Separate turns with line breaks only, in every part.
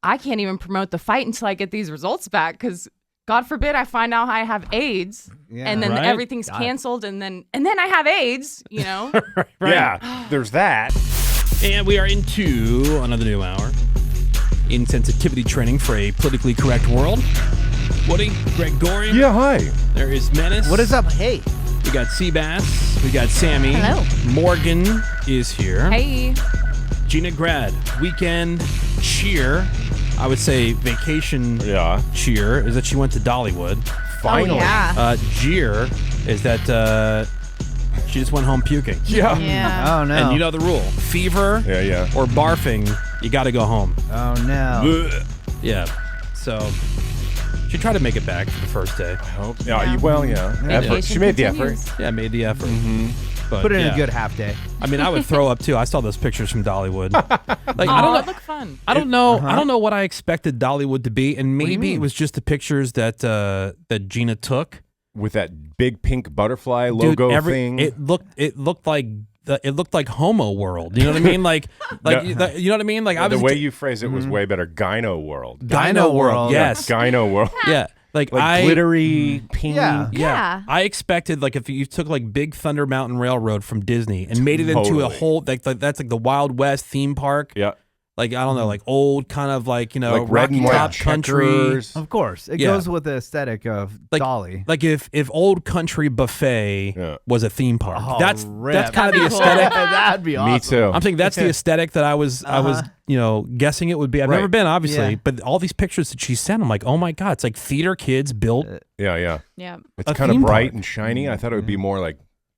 I can't even promote the fight until I get these results back because God forbid I find out I have AIDS and then everything's canceled and then I have AIDS, you know?
Right.
Yeah, there's that.
And we are into another new hour. Insensitivity training for a politically correct world. Woody, Gregorian.
Yeah, hi.
There is Menace.
What is up? Hey.
We got Sebas. We got Sammy.
Hello.
Morgan is here.
Hey.
Gina Grad. Weekend cheer. I would say vacation cheer is that she went to Dollywood.
Finally.
Oh, yeah.
Jeer is that she just went home puking.
Yeah.
Oh, no.
And you know the rule. Fever or barfing, you got to go home.
Oh, no.
Yeah. So she tried to make it back for the first day.
I hope. Effort. She made the effort.
Yeah, made the effort.
Mm-hmm.
But,
put in a good half day.
I mean, I would throw up too. I saw those pictures from Dollywood. Like,
I don't know. It looked fun.
I don't know. I don't know what I expected Dollywood to be, and maybe it was just the pictures that that Gina took
With that big pink butterfly logo thing.
It looked like Homo World. You know what I mean? Like you know what I mean? Like
the way you phrase it was way better. Gyno World.
Gyno World. Yes.
Gyno World.
Yeah. Like
glittery pink.
Yeah.
I expected like if you took like Big Thunder Mountain Railroad from Disney and made it into a whole like that's like the Wild West theme park.
Yeah.
Like I don't know, like old kind of like
like
Rocky
red
Top country.
Of course, it goes with the aesthetic of Dolly.
Like if Old Country Buffet was a theme park, that's kind of the aesthetic.
That'd be awesome.
Me too.
I'm thinking that's the aesthetic that I was guessing it would be. I've never been, obviously, but all these pictures that she sent, I'm like, oh my god, it's like theater kids built.
Yeah.
It's kind of bright and shiny. I thought it would be more like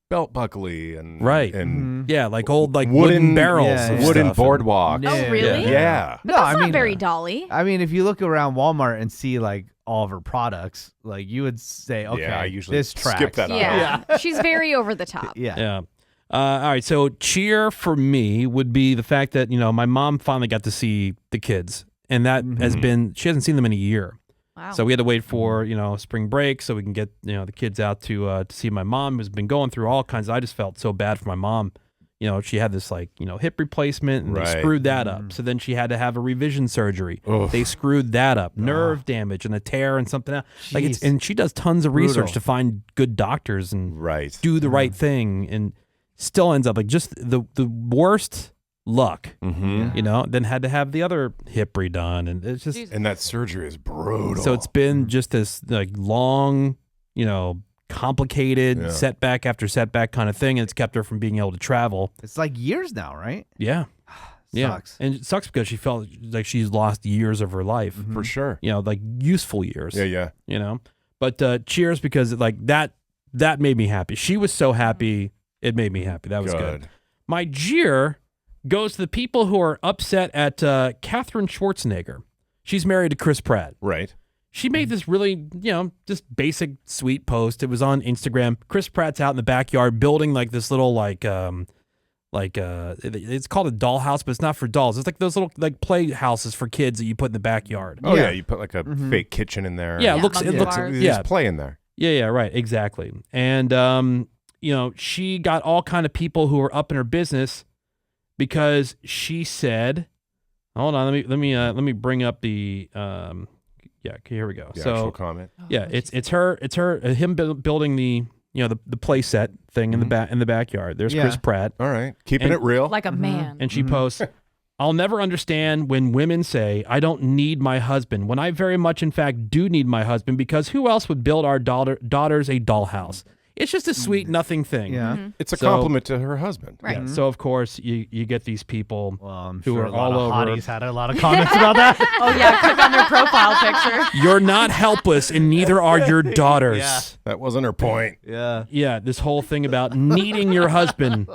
belt buckley and
like old like wooden barrels,
wooden boardwalks.
Oh really?
Yeah.
But that's not very Dolly.
I mean, if you look around Walmart and see like all of her products, like you would say, okay,
I usually
this tracks.
skip that.
Yeah. She's very over the top.
Yeah. All right, so cheer for me would be the fact that my mom finally got to see the kids, and that has been she hasn't seen them in a year.
Wow.
So we had to wait for spring break so we can get the kids out to see my mom, who's been going through all kinds. I just felt so bad for my mom. She had this hip replacement and they screwed that up. So then she had to have a revision surgery. Oof. They screwed that up. Nerve damage and a tear and something else. Like and she does tons of research to find good doctors and do the right thing, and still ends up like just the worst luck, then had to have the other hip redone, and it's just
and that surgery is brutal.
So it's been just this like long, complicated setback after setback kind of thing, and it's kept her from being able to travel.
It's like years now, right?
Yeah.
Sucks.
And it sucks because she felt like she's lost years of her life.
For sure.
Like useful years.
Yeah.
But cheers, because like that made me happy. She was so happy, it made me happy. That was good. My jeer goes to the people who are upset at Katherine Schwarzenegger. She's married to Chris Pratt.
Right.
She made this really, just basic, sweet post. It was on Instagram. Chris Pratt's out in the backyard building like this little it's called a dollhouse, but it's not for dolls. It's like those little like play houses for kids that you put in the backyard.
Oh yeah, you put like a fake kitchen in there.
Yeah, it looks
just play in there.
Yeah, right, exactly. And she got all kind of people who are up in her business because she said, hold on, let me bring up the here we go.
The
so
actual comment.
It's him building the the play set thing in the backyard. There's Chris Pratt.
All right, keeping it real
like a man.
And she posts, I'll never understand when women say I don't need my husband when I very much in fact do need my husband, because who else would build our daughters a dollhouse? It's just a sweet nothing thing.
Yeah.
It's a compliment to her husband.
Right.
Yeah. So, of course, you get these people who are all over.
Hotties had a lot of comments about that.
Oh, yeah. Click on their profile picture.
You're not helpless, and neither are your daughters.
Yeah.
That wasn't her point.
Yeah.
Yeah, this whole thing about needing your husband.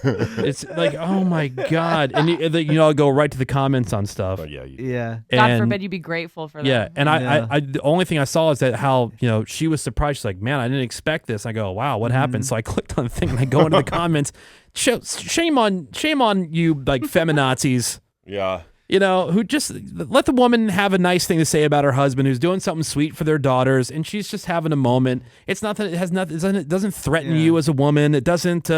It's like, oh, my God. And, I'll go right to the comments on stuff.
Yeah.
God forbid you be grateful for that.
Yeah, and I the only thing I saw is that how, she was surprised. She's like, man, I didn't expect this. I go, wow, what happened? So I clicked on the thing and I go into the comments. Shame on you, like feminazis.
Yeah.
who just let the woman have a nice thing to say about her husband who's doing something sweet for their daughters, and she's just having a moment. It's not that it doesn't threaten you as a woman. It doesn't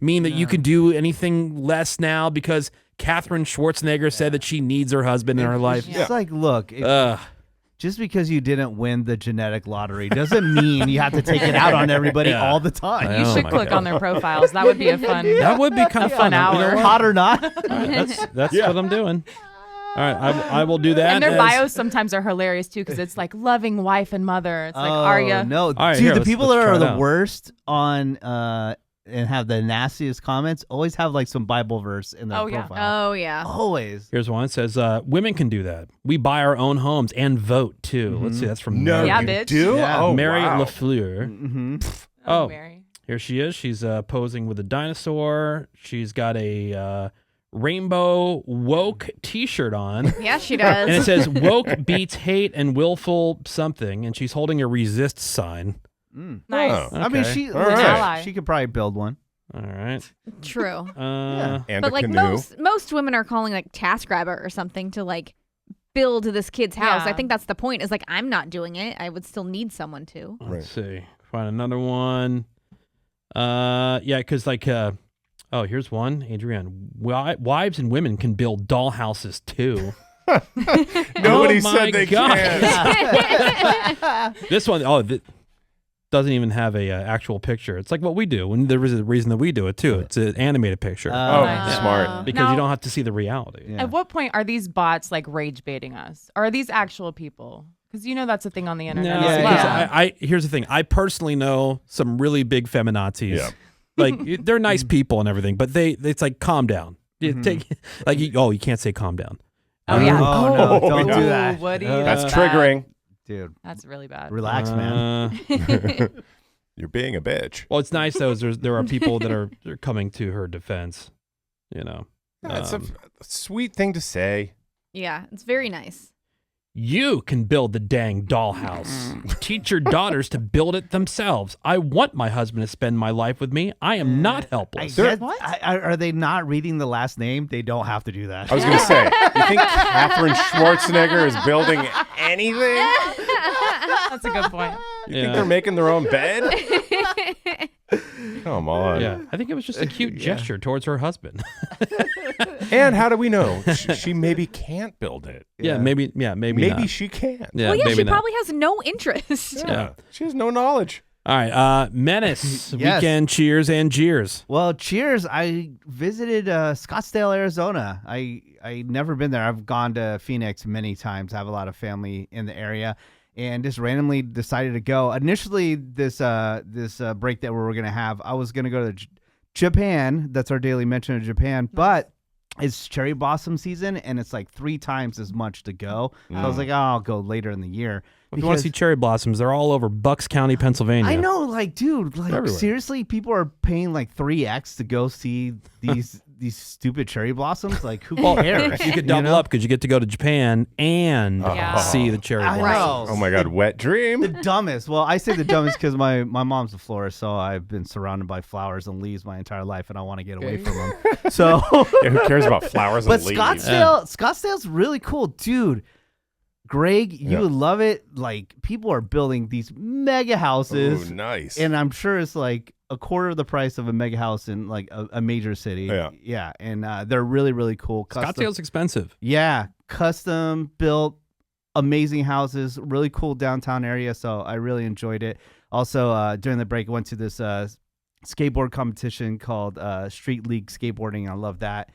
mean that you can do anything less now because Katherine Schwarzenegger said that she needs her husband in her life.
It's like, look, just because you didn't win the genetic lottery doesn't mean you have to take it out on everybody all the time.
You should click on their profiles. That would be a fun.
That would be kind of
fun hour.
Hot or not.
That's what I'm doing. All right, I will do that.
And their bios sometimes are hilarious too, because it's like loving wife and mother. It's like Arya.
No,
right,
dude,
here,
the people that
let's
are
try it
the
out.
worst on and have the nastiest comments always have like some Bible verse in their profile.
Oh yeah.
Always.
Here's one. It says, women can do that. We buy our own homes and vote too. Let's see. That's from Mary.
Yeah,
you
bitch.
do?
Yeah.
Oh,
Mary
wow.
LaFleur.
Oh, Mary.
Here she is. She's posing with a dinosaur. She's got a rainbow woke T-shirt on.
Yeah, she does.
And it says, woke beats hate and willful something. And she's holding a resist sign.
Nice.
Oh.
I mean,
Okay.
she
All right.
she could probably build one.
All right.
True.
And
But
a
like
canoe.
most women are calling like TaskRabbit or something to like build this kid's house.
Yeah.
I think that's the point. Is like I'm not doing it. I would still need someone to.
Let's see. Find another one. Yeah, because like, here's one. Adrienne. Wives and women can build dollhouses too.
Nobody
Oh my
said they
God.
can.
This one, doesn't even have a actual picture. It's like what we do. When there is a reason that we do it too. It's an animated picture
Oh,
Nice.
smart.
because
Now-
you don't have to see the reality.
Yeah.
At what point are these bots like rage baiting us? Or are these actual people? Because that's a thing on the internet.
No,
as
because
well.
I here's the thing. I personally know some really big feminazis.
Yeah.
Like they're nice people and everything, but it's like calm down. You take like you can't say calm down.
Oh yeah.
Oh, no, don't
yeah.
do that.
Woody,
That's
bad.
triggering.
Dude,
That's really bad.
relax, man.
You're being a bitch.
Well, it's nice though. There are people that are coming to her defense.
That's a sweet thing to say.
Yeah, it's very nice.
You can build the dang dollhouse. Teach your daughters to build it themselves. I want my husband to spend my life with me. I am not helpless.
Are they not reading the last name? They don't have to do that.
I was going to say, you think Katherine Schwarzenegger is building anything?
That's a good point.
You think they're making their own bed? Come on.
Yeah, I think it was just a cute gesture towards her husband.
And how do we know? She maybe can't build it.
Maybe
Maybe
not.
she can.
Yeah,
Well, yeah,
maybe
she
not.
probably has no interest.
Yeah.
She has no knowledge.
All right, Menace,
Yes.
Weekend, Cheers, and Jeers.
Well, cheers. I visited Scottsdale, Arizona. I never been there. I've gone to Phoenix many times. I have a lot of family in the area, and just randomly decided to go. Initially, this break that we were gonna have, I was gonna go to Japan. That's our daily mention of Japan, but it's cherry blossom season, and it's like 3 times as much to go. So I was like, oh, I'll go later in the year.
If you want to see cherry blossoms, they're all over Bucks County, Pennsylvania.
I know, like, dude, like,
everywhere.
seriously, people are paying like 3x to go see these stupid cherry blossoms. Like, who cares?
You could double up because you get to go to Japan and
Yeah.
see the cherry
I
blossoms.
know.
Oh my God, wet dream.
The dumbest. Well, I say the dumbest because my mom's a florist, so I've been surrounded by flowers and leaves my entire life, and I want to get away from them. So,
Yeah, who cares about flowers
but
and leaves?
Scottsdale's really cool, dude. Greg, you
Yeah.
would love it. Like, people are building these mega houses,
Ooh, nice.
and I'm sure it's like a quarter of the price of a mega house in like a major city.
Yeah.
And they're really, really cool.
Scottsdale's expensive.
Yeah, custom built, amazing houses, really cool downtown area. So I really enjoyed it. Also, during the break, I went to this skateboard competition called Street League Skateboarding. I love that.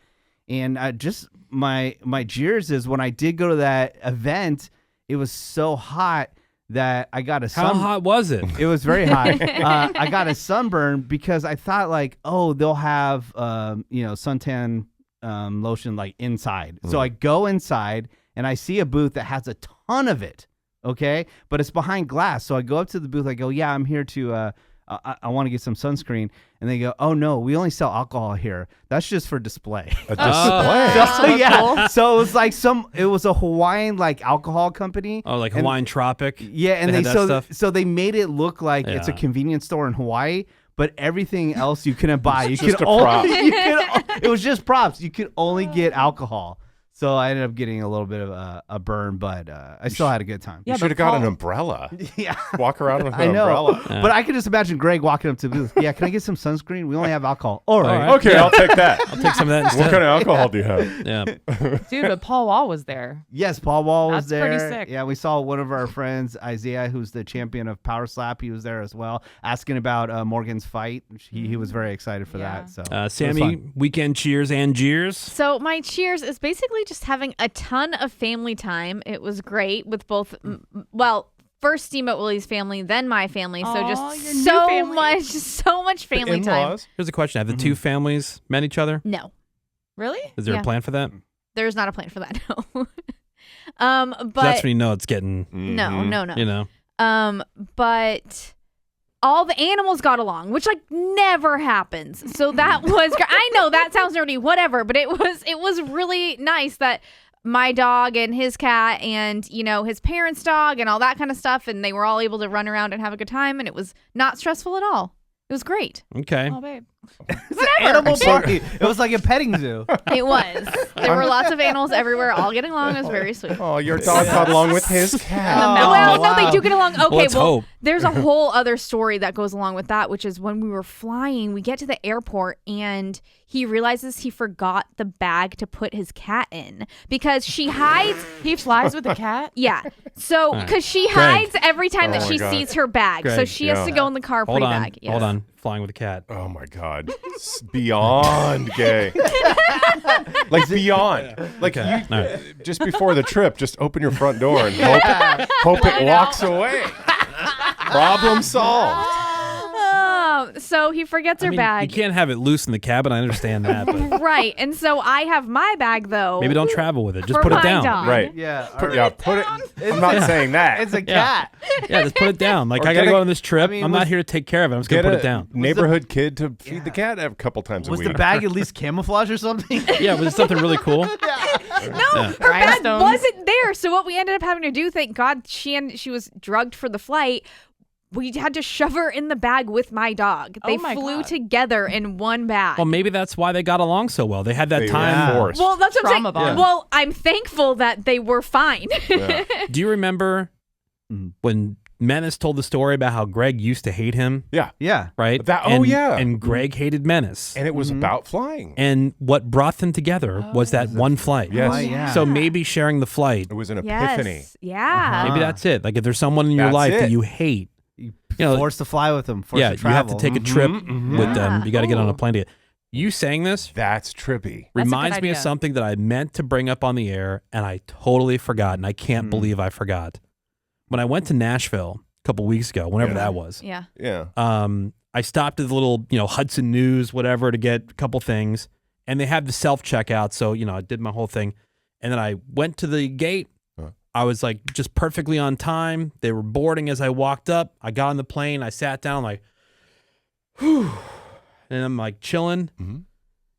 And just my jeers is when I did go to that event, it was so hot that I got a
How hot was it?
It was very hot. I got a sunburn because I thought like, oh, they'll have suntan lotion like inside. So I go inside and I see a booth that has a ton of it. Okay, but it's behind glass. So I go up to the booth. I go, yeah, I'm here to. I want to get some sunscreen. And they go, oh no, we only sell alcohol here. That's just for display.
A display.
So, yeah. So it was like it was a Hawaiian like alcohol company.
Oh, like
And-
Hawaiian Tropic.
Yeah, and
They had that stuff?
so they made it look like it's a
Yeah.
convenience store in Hawaii, but everything else you couldn't buy. You
Just
could
a
only
prop.
it was just props. You could only get alcohol. So I ended up getting a little bit of a burn, but I still had a good time.
You should have got an umbrella.
Yeah.
Walk around with an
I know.
umbrella.
Yeah. But I could just imagine Greg walking up to the booth. Yeah, can I get some sunscreen? We only have alcohol. All right.
Okay, I'll take that.
I'll take some of that instead.
What kind of alcohol do you have?
Yeah.
Dude, but Paul Wall was there.
Yes, Paul Wall was
That's
there.
pretty sick.
Yeah, we saw one of our friends, Isaiah, who's the champion of Power Slap. He was there as well, asking about Morgan's fight. He was very excited for that. So
Sammy, weekend cheers and jeers.
So my cheers is basically just having a ton of family time. It was great with both, first Steamboat Willie's family, then my family. So just so much family time.
Here's a question. Have the two families met each other?
No.
Really?
Is there a plan for that?
There's not a plan for that, no. But
that's when you know it's getting...
No.
You know?
But... all the animals got along, which never happens. So that was I know that sounds nerdy, whatever, but it was really nice that my dog and his cat and his parents' dog and all that kind of stuff, and they were all able to run around and have a good time, and it was not stressful at all. It was great.
Okay.
Oh, babe.
It's an animal party. It was like a petting zoo.
It was. There were lots of animals everywhere, all getting along. It was very sweet.
Oh, your dog got along with his cat.
No, they do get along. Okay,
hope.
There's a whole other story that goes along with that, which is when we were flying, we get to the airport and he realizes he forgot the bag to put his cat in because she hides.
He flies with the cat?
Yeah. So, because she hides every time that she sees her bag.
Greg,
so she has to go in the car bag. Yes.
Hold on. Flying with a cat.
Oh my God. It's beyond gay. Like beyond. Like just before the trip, just open your front door and hope it walks away. Problem solved.
So he forgets her bag.
You can't have it loose in the cabin. I understand that. But
right. And so I have my bag, though.
maybe don't travel with it. Just put it down.
Dog.
Right.
Yeah.
Put it. I'm not saying that.
It's a cat.
Yeah, just put it down. Like, I got to go on this trip. I'm not here to take care of it. I'm just going to put it down.
Neighborhood kid to feed the cat a couple times a week.
Was the bag at least camouflage or something?
Yeah, was it something really cool?
No, her bag wasn't there. So what we ended up having to do, thank God she was drugged for the flight, we had to shove her in the bag with my dog. They flew together in one bag.
Well, maybe that's why they got along so well. They had that time.
Forced.
Well, that's what I'm saying.
Bond.
Well, I'm thankful that they were fine.
Do you remember when Menace told the story about how Greg used to hate him?
Yeah.
Yeah.
Right? And Greg hated Menace.
And it was about flying.
And what brought them together was that one flight.
Yes.
Oh, yeah.
So maybe sharing the flight.
It was an epiphany.
Yes. Yeah.
Maybe that's it. Like if there's someone in your life that you hate,
Forced to fly with them. Forced to
you
travel.
have to take a trip with them. You got to get on a plane. You saying this
That's trippy.
reminds me of something that I meant to bring up on the air, and I totally forgot, and I can't believe I forgot. When I went to Nashville a couple weeks ago, whenever that was,
Yeah.
I stopped at the little, Hudson News, whatever, to get a couple things, and they had the self-checkout, so, I did my whole thing, and then I went to the gate. I was like just perfectly on time. They were boarding as I walked up. I got on the plane. I sat down like, whew, and I'm like chilling.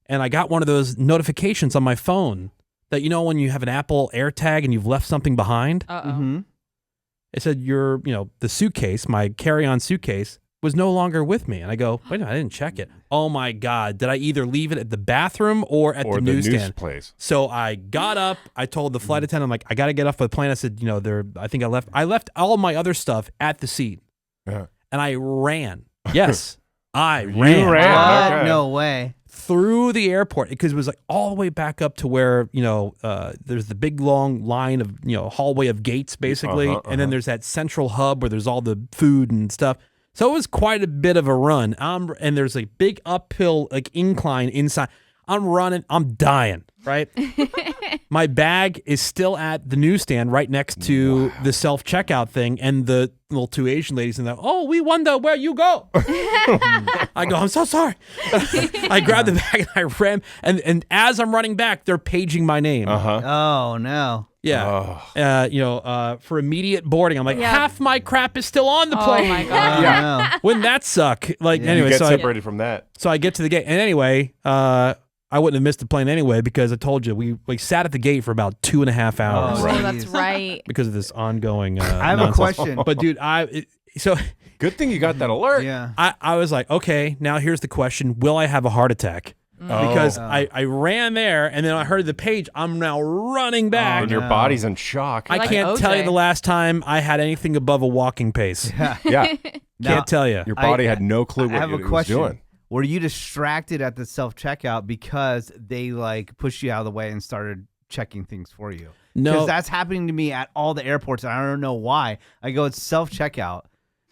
And I got one of those notifications on my phone that, when you have an Apple AirTag and you've left something behind. It said the suitcase, my carry-on suitcase, was no longer with me. And I go, wait a minute, I didn't check it. Oh my God. Did I either leave it at the bathroom or at the newsstand?
News place.
So I got up, I told the flight attendant, I'm like, I got to get off the plane. I said, I think I left all my other stuff at the seat. And I ran. Yes, I ran.
You ran.
Okay. No way.
Through the airport, because it was like all the way back up to where, there's the big long line of, hallway of gates basically. And then there's that central hub where there's all the food and stuff. So it was quite a bit of a run. And there's a big uphill incline inside. I'm running. I'm dying, right? My bag is still at the newsstand right next to the self-checkout thing. And the little two Asian ladies in there, we wonder where you go. I go, I'm so sorry. I grabbed the bag and I ran. And as I'm running back, they're paging my name.
Oh, no.
Yeah. For immediate boarding. I'm like, half my crap is still on the plane.
Oh my God.
No.
Wouldn't that suck? Anyway,
You get
so
separated from that.
So I get to the gate. And anyway, I wouldn't have missed the plane anyway because I told you we sat at the gate for about 2.5 hours.
Oh, that's right.
Because of this ongoing
I have
nonsense.
a question.
But dude,
Good thing you got that alert.
Yeah.
I was like, okay, now here's the question. Will I have a heart attack? because I ran there and then I heard the page. I'm now running back.
And your body's in shock.
I can't tell you the last time I had anything above a walking pace.
Yeah.
Can't tell you.
Your body had no clue what
have
it
a
was
question.
doing.
Were you distracted at the self-checkout because they like pushed you out of the way and started checking things for you?
No.
Because that's happening to me at all the airports, and I don't know why. I go, it's self-checkout.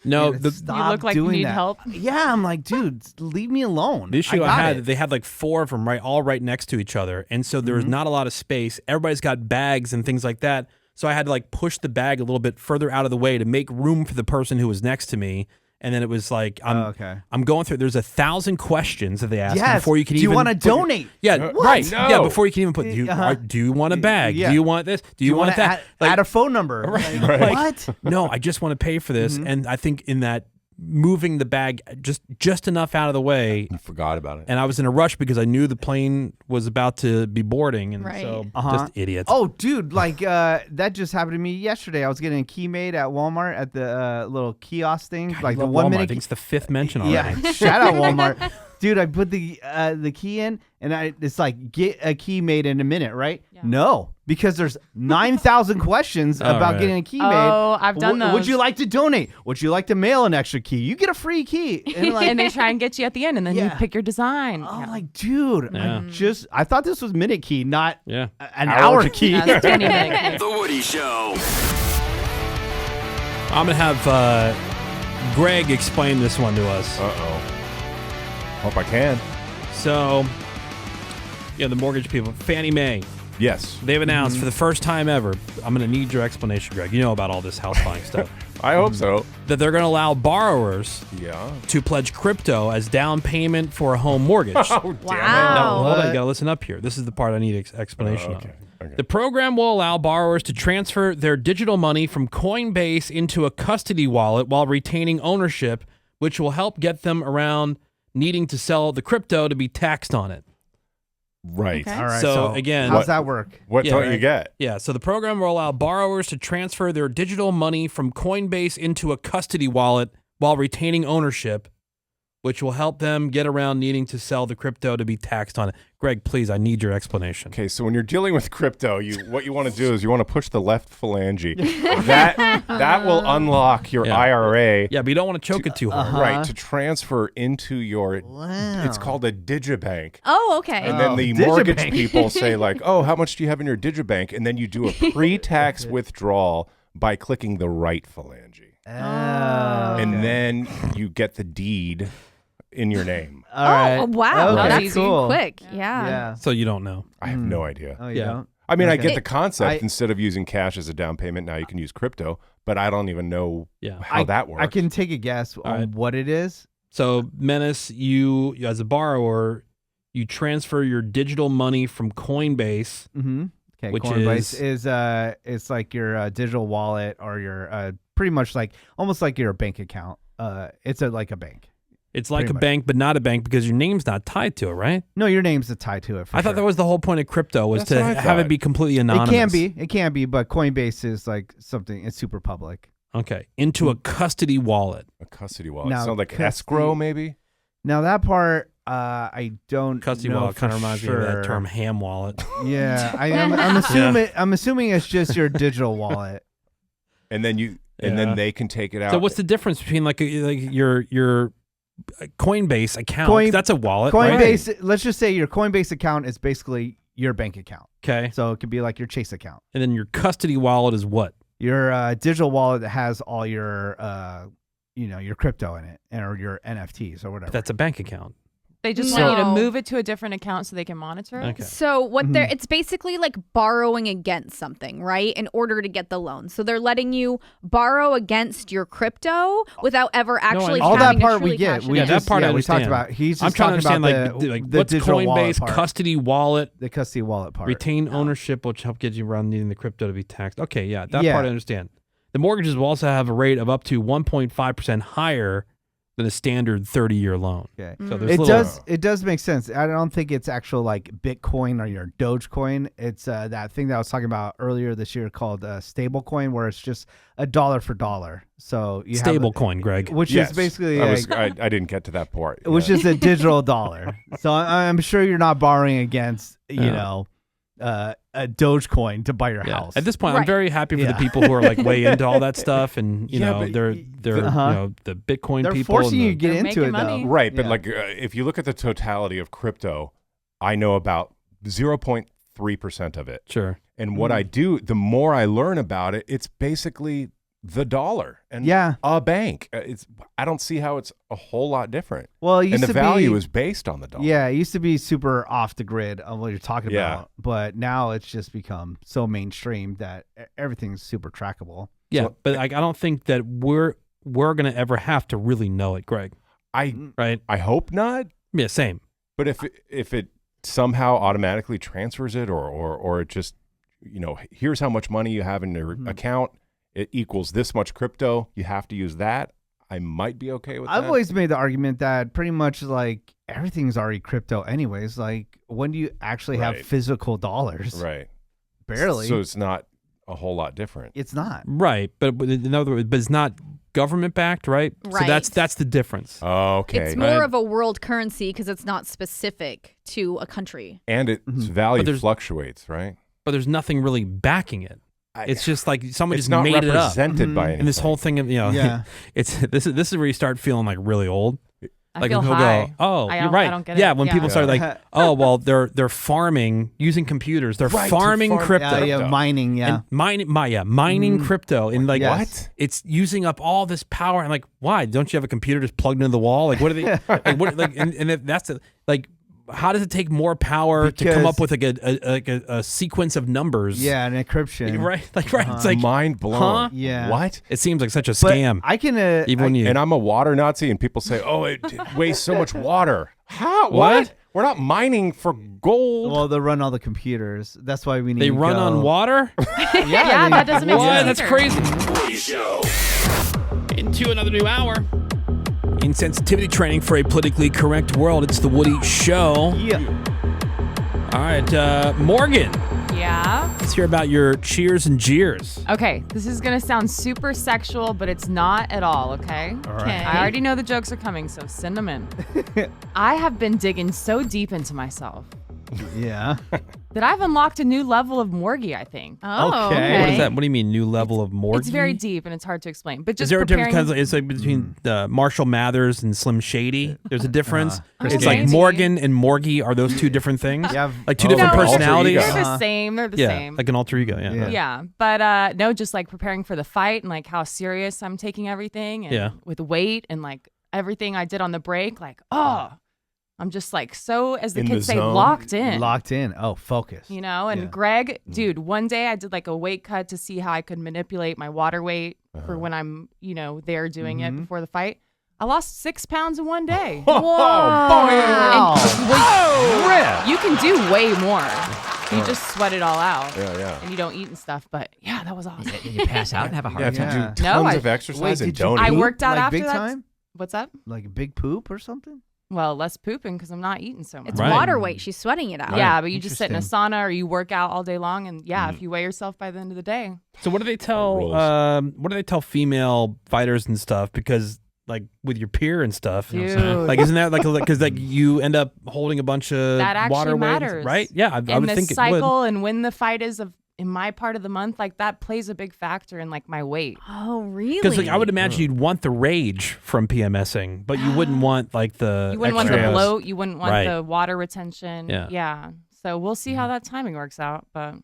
No,
you look like you need help.
Yeah, I'm like, dude, leave me alone.
The issue I had,
it.
they had like 4 of them all right next to each other. And so there was not a lot of space. Everybody's got bags and things like that. So I had to like push the bag a little bit further out of the way to make room for the person who was next to me. And then it was like, I'm going through, there's 1,000 questions that they ask before you can
do
even.
you want to donate?
Yeah, right.
No.
Yeah, before you can even put, do you want a bag?
Yeah.
Do you want this? Do you want that?
Add a phone number.
Right.
What?
No, I just want to pay for this. And I think in that, moving the bag just enough out of the way.
You forgot about it.
And I was in a rush because I knew the plane was about to be boarding. And so just idiots.
Oh, dude, like that just happened to me yesterday. I was getting a key made at Walmart at the little kiosk thing.
God,
like the
Walmart.
1 minute.
I think it's the 5th mention already.
Yeah, shout out Walmart. Dude, I put the key in, and it's like, get a key made in a minute, right? Yeah. No, because there's 9,000 questions about getting a key made.
Oh, I've done those.
Would you like to donate? Would you like to mail an extra key? You get a free key. And, like,
and they try and get you at the end, and then you pick your design.
Oh, like, dude, I thought this was minute key, not an
hour
key.
That's 20-minute key.
The Woody Show.
I'm going to have Greg explain this one to us.
Uh-oh. Hope I can.
So, the mortgage people, Fannie Mae,
Yes.
they've announced for the first time ever, I'm going to need your explanation, Greg. You know about all this house buying stuff.
I hope so.
That they're going to allow borrowers
Yeah.
to pledge crypto as down payment for a home mortgage.
Oh, damn
Now, hold on,
What?
you got to listen up here. This is the part I need explanation
Okay.
on. The program will allow borrowers to transfer their digital money from Coinbase into a custody wallet while retaining ownership, which will help get them around needing to sell the crypto to be taxed on it.
Right.
Okay.
All right.
So, again,
how's that work?
What
Yeah,
don't
right.
you get?
Yeah, so the program will allow borrowers to transfer their digital money from Coinbase into a custody wallet while retaining ownership, which will help them get around needing to sell the crypto to be taxed on it. Greg, please, I need your explanation.
Okay, so when you're dealing with crypto, what you want to do is you want to push the left phalange. that will unlock your IRA.
Yeah, but you don't want to choke it too hard.
Right, to transfer into your,
Wow.
it's called a digibank.
Oh, okay.
And then the
Digibank.
mortgage people say like, oh, how much do you have in your digibank? And then you do a pre-tax withdrawal by clicking the right phalange.
Oh.
And then you get the deed in your name.
All right.
Oh, wow.
Okay.
That's
That's
cool.
quick. Yeah.
Yeah.
So you don't know.
I have no idea.
Oh, you
Yeah.
don't?
I mean, I
Okay.
get the concept.
I-
Instead of using cash as a down payment, now you can use crypto, but I don't even know how that works.
I can take a guess on
right.
what it is.
So, Menace, you as a borrower, you transfer your digital money from Coinbase.
Mm-hmm. Okay,
Which
Coinbase is it's like your digital wallet or your pretty much like almost like your bank account. It's like a bank.
It's like
Pretty
a
much.
bank, but not a bank because your name's not tied to it, right?
No, your name's tied to it. For
I thought that was the whole point of crypto was
That's
to
what I
have it
thought.
be completely anonymous.
It can be, but Coinbase is like something. It's super public.
Okay, into a custody wallet.
A custody wallet.
Now,
Sound like
custody-
escrow, maybe?
Now that part, I don't.
Custody
know
wallet kind of
for
reminds me of that
sure.
term ham wallet.
Yeah, I'm assuming it's just your digital wallet.
And then
Yeah.
then they can take it out.
So what's the difference between like your Coinbase account? 'Cause that's a wallet, right?
Coinbase. Let's just say your Coinbase account is basically your bank account.
Okay,
So it could be like your Chase account.
and then your custody wallet is what?
Your digital wallet that has all your your crypto in it or your NFTs or whatever.
That's a bank account.
They just want you to
No.
move it to a different account so they can monitor it.
Okay.
So what they're it's basically like borrowing against something, right? In order to get the loan. So they're letting you borrow against your crypto without ever actually
all
all that
having
part
to
we
truly
get.
cash
We
it
Yeah,
in.
that
just,
part I
we
understand.
talked about. He's
I'm
just
trying to
talking
understand
about
like
the
what's
digital wallet
Coinbase
part.
custody wallet
The custody wallet part.
retain ownership, which help get you around needing the crypto to be taxed. Okay, yeah, that
Yeah.
part I understand. The mortgages will also have a rate of up to 1.5% higher than a standard 30-year loan.
Okay.
So there's
it does make sense. I don't think it's actual like Bitcoin or your Dogecoin. It's that thing that I was talking about earlier this year called stable coin, where it's just $1 for dollar. So you
stable
have
coin, Greg.
which is basically
I didn't get to that part.
which is a digital dollar. So I'm sure you're not borrowing against a Dogecoin to buy your house.
At this point, I'm very happy for the people who are like way into all that stuff, and you know, they're you know, the Bitcoin
they're
people.
forcing you to get
They're
into it,
making money.
though.
Right, but like if you look at the totality of crypto, I know about 0.3% of it.
Sure.
And what I do, the more I learn about it, it's basically the dollar and a bank. I don't see how it's a whole lot different.
Well, it used
and the
to
value
be,
is based on the dollar.
Yeah, it used to be super off the grid on what you're talking about, but now it's just become so mainstream that everything's super trackable.
Yeah,
So,
but I don't think that we're gonna ever have to really know it, Greg. Right?
I hope not.
Yeah, same.
But if it somehow automatically transfers it, or it just, you know, here's how much money you have in your account, it equals this much crypto, you have to use that, I might be okay with that.
I've always made the argument that pretty much like everything's already crypto anyways. Like, when do you actually have physical dollars?
Right.
Barely.
So it's not a whole lot different.
It's not.
Right, but in other words, but it's not government backed, right?
Right.
So that's the difference.
Okay.
It's more of a world currency because it's not specific to a country.
And its value fluctuates, right?
But there's nothing really backing it. It's just like someone just
not
made it up.
represented by anything.
And this whole thing of, you know, this is where you start feeling like really old.
I
Like
feel
he'll
high.
go, oh,
I
you're
don't-
right.
I don't get it.
Yeah, when
Yeah.
people start like, oh, well, they're farming using computers. They're
Right, to
farming
farm
crypto.
Yeah, mining. Yeah.
And mining crypto. And like,
Yes.
it's using up all this power. And like, why? Don't you have a computer just plugged into the wall? Like, what are they? Like, what? Like, and if that's like, how does it take more power to come up with like a sequence of numbers?
Yeah, an encryption.
Right. Like, right. It's like,
mind blown.
huh?
Yeah.
What?
It seems like such a
But
scam.
I can.
Even when you
And I'm a water Nazi, and people say, "Oh, it wastes so much water." How?
What?
We're not mining for gold.
Well, they run all the computers. That's why we need.
they
to
run
go.
on water?
Yeah, that doesn't make
What?
sense.
That's
either.
crazy. Into another new hour. Insensitivity training for a politically correct world. It's the Woody Show.
Yeah.
All right, Morgan,
Yeah.
let's hear about your cheers and jeers.
Okay, this is gonna sound super sexual, but it's not at all, okay?
Okay.
I already know the jokes are coming, so send them in. I have been digging so deep into myself
Yeah.
that I've unlocked a new level of morgie, I think.
Oh,
Okay.
What is that? What do you mean, new level of morgie?
It's very deep and it's hard to explain. But just
Is there a difference?
preparing-
Kind of, it's like between Marshall Mathers and Slim Shady. There's a difference. It's
Okay.
like
Maybe.
Morgan and Morgie. Are those two different things?
Yeah.
Like two
Oh,
different
like alter
personalities?
ego.
They're the same. They're the
Yeah,
same.
like an alter ego. Yeah.
Yeah, but no, just like preparing for the fight and like how serious I'm taking everything and with weight and like everything I did on the break, like, I'm just like so, as the
In
kids
the
say,
zone.
locked in.
Locked in. Oh, focus.
You know, and
Yeah.
Greg, dude, one day I did like a weight cut to see how I could manipulate my water weight for when I'm, you know, there doing it before the fight. I lost 6 pounds in one day.
Wow.
And you can do way more. You just sweat it all out.
Yeah.
And you don't eat and stuff. But yeah, that was awesome.
Did you pass out and have a heart
You have to
attack?
do
No,
tons
I-
of exercise
Wait,
and
did you
don't
I
eat.
worked out
like
after
big
that.
time?
What's up?
Like a big poop or something?
Well, less pooping because I'm not eating so much.
It's
Right.
water weight. She's sweating it out.
Yeah, but you just sit in a
Interesting.
sauna or you work out all day long, and yeah, if you weigh yourself by the end of the day,
So what do they tell?
Rules.
What do they tell female fighters and stuff? Because like with your peer and stuff, you know what I'm saying?
Dude.
like isn't that like because like you end up holding a bunch of
That actually
water weights,
matters.
right? Yeah, I
and
would
the
think it would.
cycle and when the fight is in my part of the month, like that plays a big factor in like my weight.
Oh, really?
Because like I would imagine you'd want the rage from PMSing, but you wouldn't want like the
You wouldn't want the
extra-
bloat. You wouldn't want
Right.
the water retention.
Yeah.
So we'll see how that timing works out, but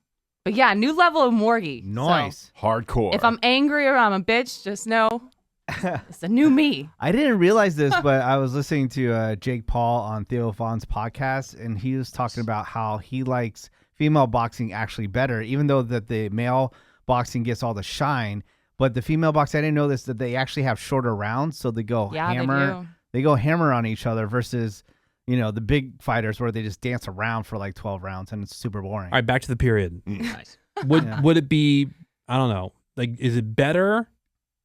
yeah, new level of morgie. So
Nice.
Hardcore.
if I'm angry or I'm a bitch, just know it's a new me.
I didn't realize this, but I was listening to Jake Paul on Theo Von's podcast, and he was talking about how he likes female boxing actually better, even though that the male boxing gets all the shine. But the female boxing, I didn't know this, that they actually have shorter rounds, so they go
Yeah,
hammer.
they do.
Go hammer on each other versus, you know, the big fighters where they just dance around for like 12 rounds, and it's super boring.
All right, back to the period.
Nice.
Would it be? I don't know. Like, is it better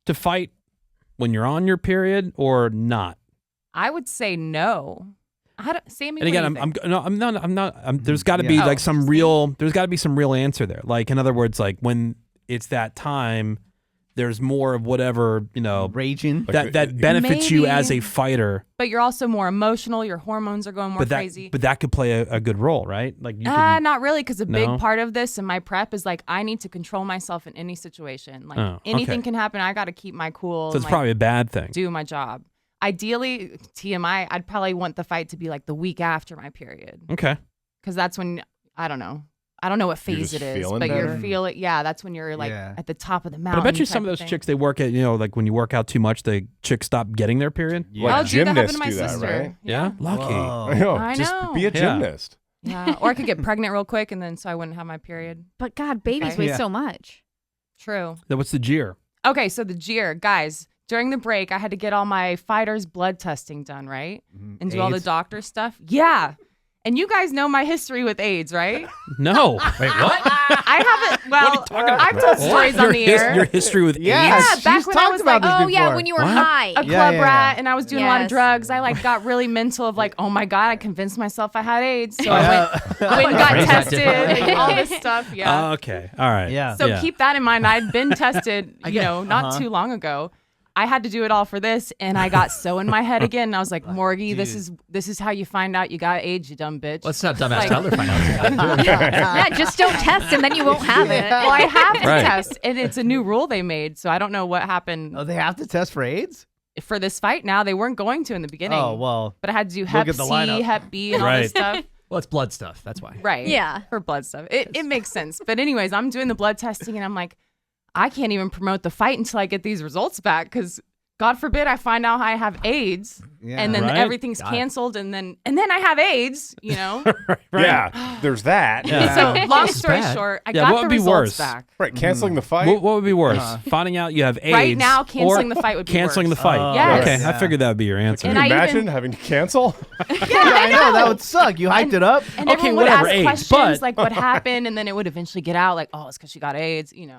to fight when you're on your period or not?
I would say no. Sammy,
and again, I'm not. There's got to be like some real. There's got to be some real answer there. Like in other words, like when it's that time, there's more of whatever
raging
that benefits you as a fighter.
But you're also more emotional. Your hormones are going more crazy.
But that could play a good role, right? Like
not really, because a big part of this in my prep is like I need to control myself in any situation. Like anything can happen. I got to keep my cool.
So it's probably a bad thing.
Do my job. Ideally, TMI, I'd probably want the fight to be like the week after my period.
Okay.
Because that's when, I don't know what phase it is, but you're feeling, that's when you're like at the top of the mountain.
But I bet you some of those chicks, they work at, like when you work out too much, the chicks stop getting their period.
Yeah. Like gymnasts do that, right?
Yeah. Lucky.
I know. Just be a gymnast.
Yeah. Or I could get pregnant real quick and then so I wouldn't have my period.
But God, babies weigh so much.
True.
Then what's the jeer?
Okay, so the jeer, guys. During the break, I had to get all my fighters' blood testing done, right? And do all the doctor stuff. Yeah. And you guys know my history with AIDS, right?
No.
Wait, what?
I haven't. Well, I've told stories on the air.
Your history with AIDS?
Yeah, back when I was like,
when you were high.
A club rat, and I was doing a lot of drugs. I like got really mental of like, oh my God, I convinced myself I had AIDS. So I went and got tested and all this stuff. Yeah.
Okay. All right.
Yeah.
So keep that in mind. I'd been tested, not too long ago. I had to do it all for this, and I got so in my head again. And I was like, Morgie, this is how you find out you got AIDS, you dumb bitch.
Let's not dumbass Tyler find out.
Yeah, just don't test, and then you won't have it.
Well, I have to test, and it's a new rule they made, so I don't know what happened.
Oh, they have to test for AIDS?
For this fight now. They weren't going to in the beginning.
Oh, well.
But I had to do Hep C, Hep B, and all this stuff.
Well, it's blood stuff. That's why.
Right.
Yeah.
For blood stuff. It makes sense. But anyways, I'm doing the blood testing, and I'm like, I can't even promote the fight until I get these results back, because God forbid I find out I have AIDS, and then everything's canceled, and then I have AIDS,
Right.
Yeah, there's that.
Yeah.
So long story short, I got the results back.
Right, canceling the fight.
What would be worse? Finding out you have AIDS.
Right now, canceling the fight would be
canceling
worse.
the fight.
Yes.
Okay, I figured that would be your answer.
Can you imagine having to cancel?
I know. That would suck. You hyped it up.
And everyone would ask questions like what happened, and then it would eventually get out like, oh, it's because she got AIDS, Anyways,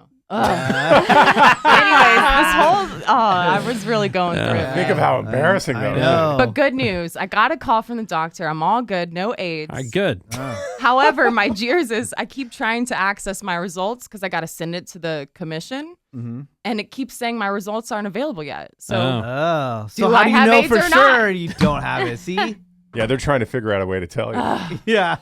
I was really going through it.
Think of how embarrassing that was.
But good news, I got a call from the doctor. I'm all good, no AIDS.
All right, good.
However, my jeers is I keep trying to access my results because I got to send it to the commission, and it keeps saying my results aren't available yet. So,
so how do you know for sure you don't have it? See?
Yeah, they're trying to figure out a way to tell you.
Yeah.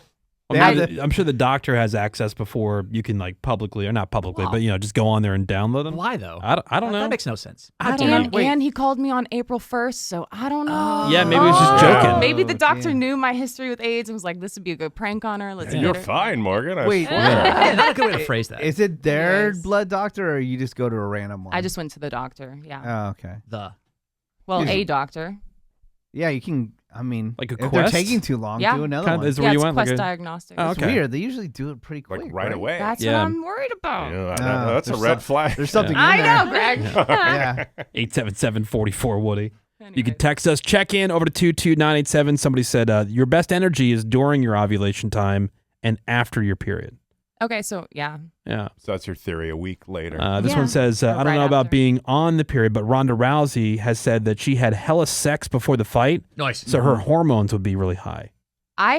Well, I'm sure the doctor has access before you can like publicly, or not publicly, but just go on there and download them.
Why though?
I don't know.
That makes no sense.
And he called me on April 1st, so I don't know.
Yeah, maybe he was just joking.
Maybe the doctor knew my history with AIDS and was like, this would be a good prank on her. Let's
You're fine, Morgan. I
Wait,
swear.
That's a good way to phrase that.
Is it their blood doctor, or you just go to a random one?
I just went to the doctor. Yeah.
Oh, okay.
A doctor.
Yeah, you can. I mean,
like
if they're taking too long, do another one.
Is where you went?
Quest Diagnostics.
Oh,
It's weird. They usually do it pretty quick.
Like right away.
That's what I'm worried about.
Yeah, that's a red flag.
There's something in
I
there.
know, Greg.
Yeah.
877-44 Woody. You can text us. Check in over to 22987. Somebody said your best energy is during your ovulation time and after your period.
Okay, so yeah.
Yeah.
So that's your theory a week later.
This one says, I don't know about being on the period, but Ronda Rousey has said that she had hella sex before the fight.
Nice.
So her hormones would be really high.
I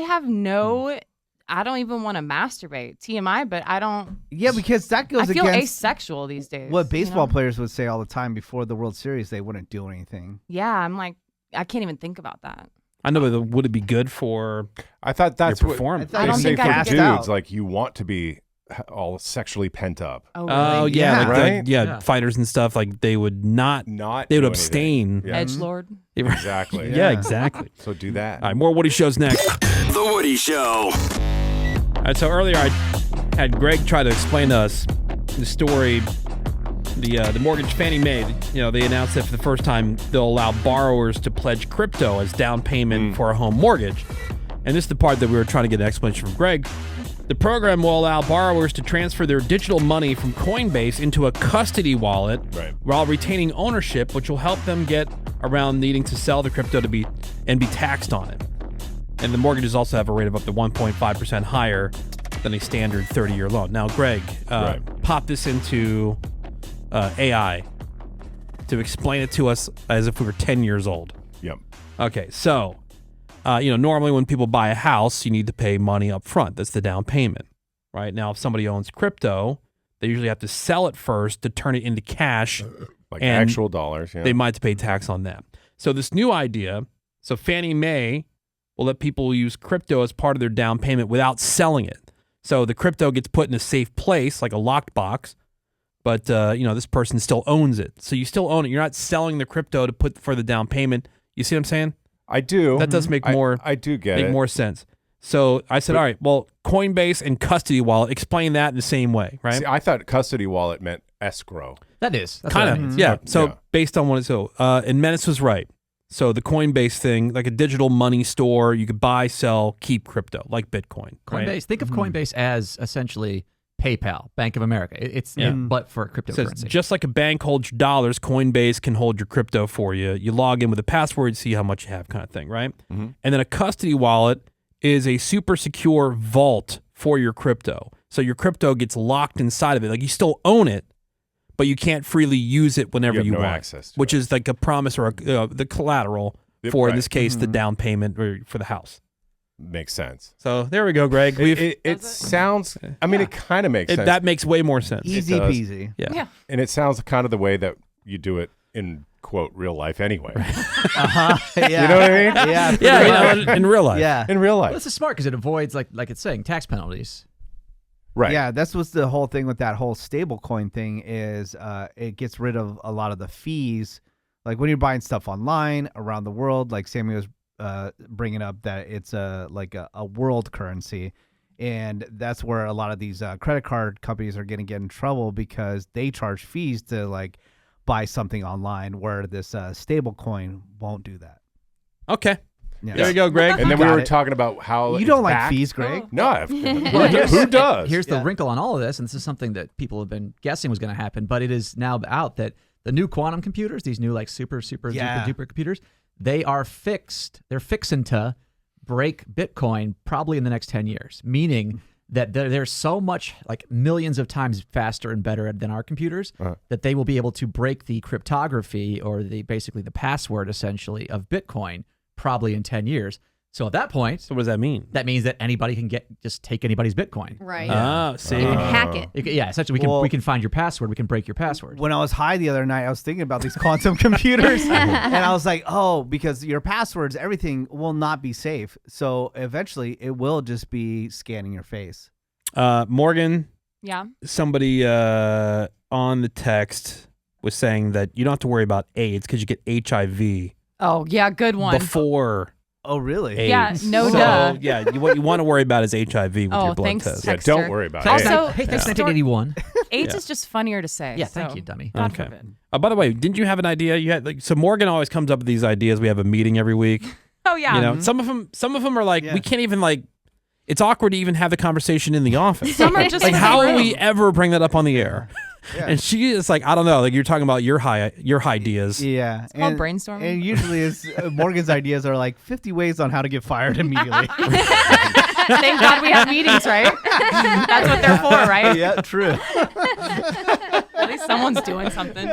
don't even want to masturbate. TMI, but I don't.
Yeah, because that goes
I feel
against
asexual these days.
what baseball players would say all the time before the World Series. They wouldn't do anything.
Yeah, I'm like, I can't even think about that.
I know, but would it be good for
I thought that's
your
what
performance?
I
they
don't
say
think I
for
could
dudes.
get
out.
Like you want to be all sexually pent up.
Oh, really?
Oh yeah,
Yeah.
like
Right?
fighters and stuff. Like they would not. They would
do
abstain.
anything. Yeah.
Edgelord.
Exactly.
Yeah, exactly.
So do that.
All right, more Woody shows next.
The Woody Show.
All right, so earlier I had Greg try to explain to us the story. The mortgage Fannie Mae, they announced that for the first time they'll allow borrowers to pledge crypto as down payment for a home mortgage. And this is the part that we were trying to get an explanation from Greg. The program will allow borrowers to transfer their digital money from Coinbase into a custody wallet while retaining ownership, which will help them get around needing to sell the crypto to be taxed on it. And the mortgages also have a rate of up to 1.5% higher than a standard 30-year loan. Now, Greg, pop this into AI to explain it to us as if we were 10 years old.
Yep.
Okay, so, normally when people buy a house, you need to pay money up front. That's the down payment, right? Now, if somebody owns crypto, they usually have to sell it first to turn it into cash.
Like
and
actual dollars, yeah.
They might have to pay tax on that. So this new idea, so Fannie Mae will let people use crypto as part of their down payment without selling it. So the crypto gets put in a safe place, like a locked box, but this person still owns it. So you still own it. You're not selling the crypto to put for the down payment. You see what I'm saying?
I do.
That does make more.
I do get
make
it.
more sense. So I said, all right, well, Coinbase and custody wallet, explain that in the same way, right?
See, I thought custody wallet meant escrow.
That's
kind of, yeah. So
Yeah.
based on what it's and Menace was right. So the Coinbase thing, like a digital money store, you could buy, sell, keep crypto, like Bitcoin.
Coinbase.
Right?
Think of Coinbase as essentially PayPal, Bank of America. But for
It says,
cryptocurrency.
just like a bank holds your dollars, Coinbase can hold your crypto for you. You log in with a password, see how much you have, kind of thing, right?
Mm-hmm.
And then a custody wallet is a super secure vault for your crypto. So your crypto gets locked inside of it. Like you still own it, but you can't freely use it whenever you
no
want.
access to
which
it.
is like a promise or the collateral
Yep,
for, in
right.
this case, the down payment for the house.
Makes sense.
So there we go, Greg.
It sounds, I mean, it kind of makes sense.
That makes way more sense.
Easy
does.
peasy.
Yeah.
And it sounds kind of the way that you do it in, quote, real life anyway.
Yeah.
You know what I mean?
Yeah.
Yeah, in real life.
Yeah.
In real
Well,
life.
this is smart because it avoids, like it's saying, tax penalties.
Right.
Yeah, that's what's the whole thing with that whole stable coin thing is it gets rid of a lot of the fees. Like when you're buying stuff online around the world, like Sammy was bringing up that it's like a world currency. And that's where a lot of these credit card companies are going to get in trouble because they charge fees to like buy something online where this stable coin won't do that.
Okay.
Yeah.
There you go, Greg.
And then
You
we
got
were
it.
talking about how
You
it's
don't like
back.
fees, Greg?
No, who does?
Here's the
Yeah.
wrinkle on all of this, and this is something that people have been guessing was going to happen, but it is now out that the new quantum computers, these new like super
Yeah.
duper computers, they are fixed. They're fixing to break Bitcoin probably in the next 10 years, meaning that they're so much like millions of times faster and better than our computers that they will be able to break the cryptography or basically the password essentially of Bitcoin probably in 10 years. So at that point,
So what does that mean?
that means that anybody can just take anybody's Bitcoin.
Right.
Ah, see.
You can hack it.
Essentially we can find your password. We can break your password.
When I was high the other night, I was thinking about these quantum computers, and I was like, "Oh, because your passwords, everything will not be safe. So eventually, it will just be scanning your face."
Morgan,
Yeah.
somebody on the text was saying that you don't have to worry about AIDS because you get HIV
Oh, yeah, good one.
before
Oh, really?
AIDS.
Yeah, no
so,
duh.
yeah, what you want to worry about is HIV with
Oh,
your blood
thanks,
test.
Yeah,
Texture.
don't worry about
Thanks,
it.
Also-
hey, thanks,
Yeah.
1981.
AIDS
Yeah.
is just funnier to say.
Yeah, thank
so
you, dummy.
God
Okay.
forbid.
By the way, didn't you have an idea? You had so Morgan always comes up with these ideas. We have a meeting every week.
Oh, yeah.
You know, some of them are like
Yeah.
we can't even like. It's awkward to even have the conversation in the office.
Some are just
like,
in
how
the
will we
room.
ever bring that up on the air?
Yeah.
And she is like, I don't know. Like you're talking about your ideas.
Yeah. It's
called brainstorming.
And usually, Morgan's ideas are like 50 ways on how to get fired immediately.
Thank God we have meetings, right? That's what they're for, right?
Yeah, true.
At least someone's doing something.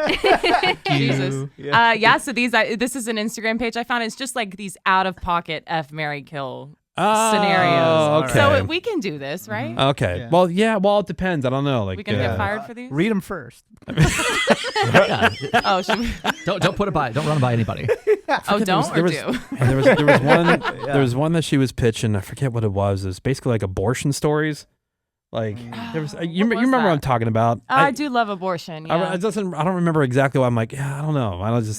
Jesus. Yeah. So this is an Instagram page I found. It's just like these out of pocket F, marry, kill scenarios.
Okay.
So we can do this, right?
Okay.
Yeah.
Well, yeah. Well, it depends. I don't know. Like
We can get fired for these.
Read them first.
Oh, should we?
Don't put it by. Don't run it by anybody.
Oh, don't
there
or
was-
do?
And there was one there was one that she was pitching. I forget what it was. It was basically like abortion stories. Like there was you
was
remember what I'm
that?
talking about?
I do love abortion. Yeah.
I don't remember exactly what I'm like. Yeah, I don't know. I don't know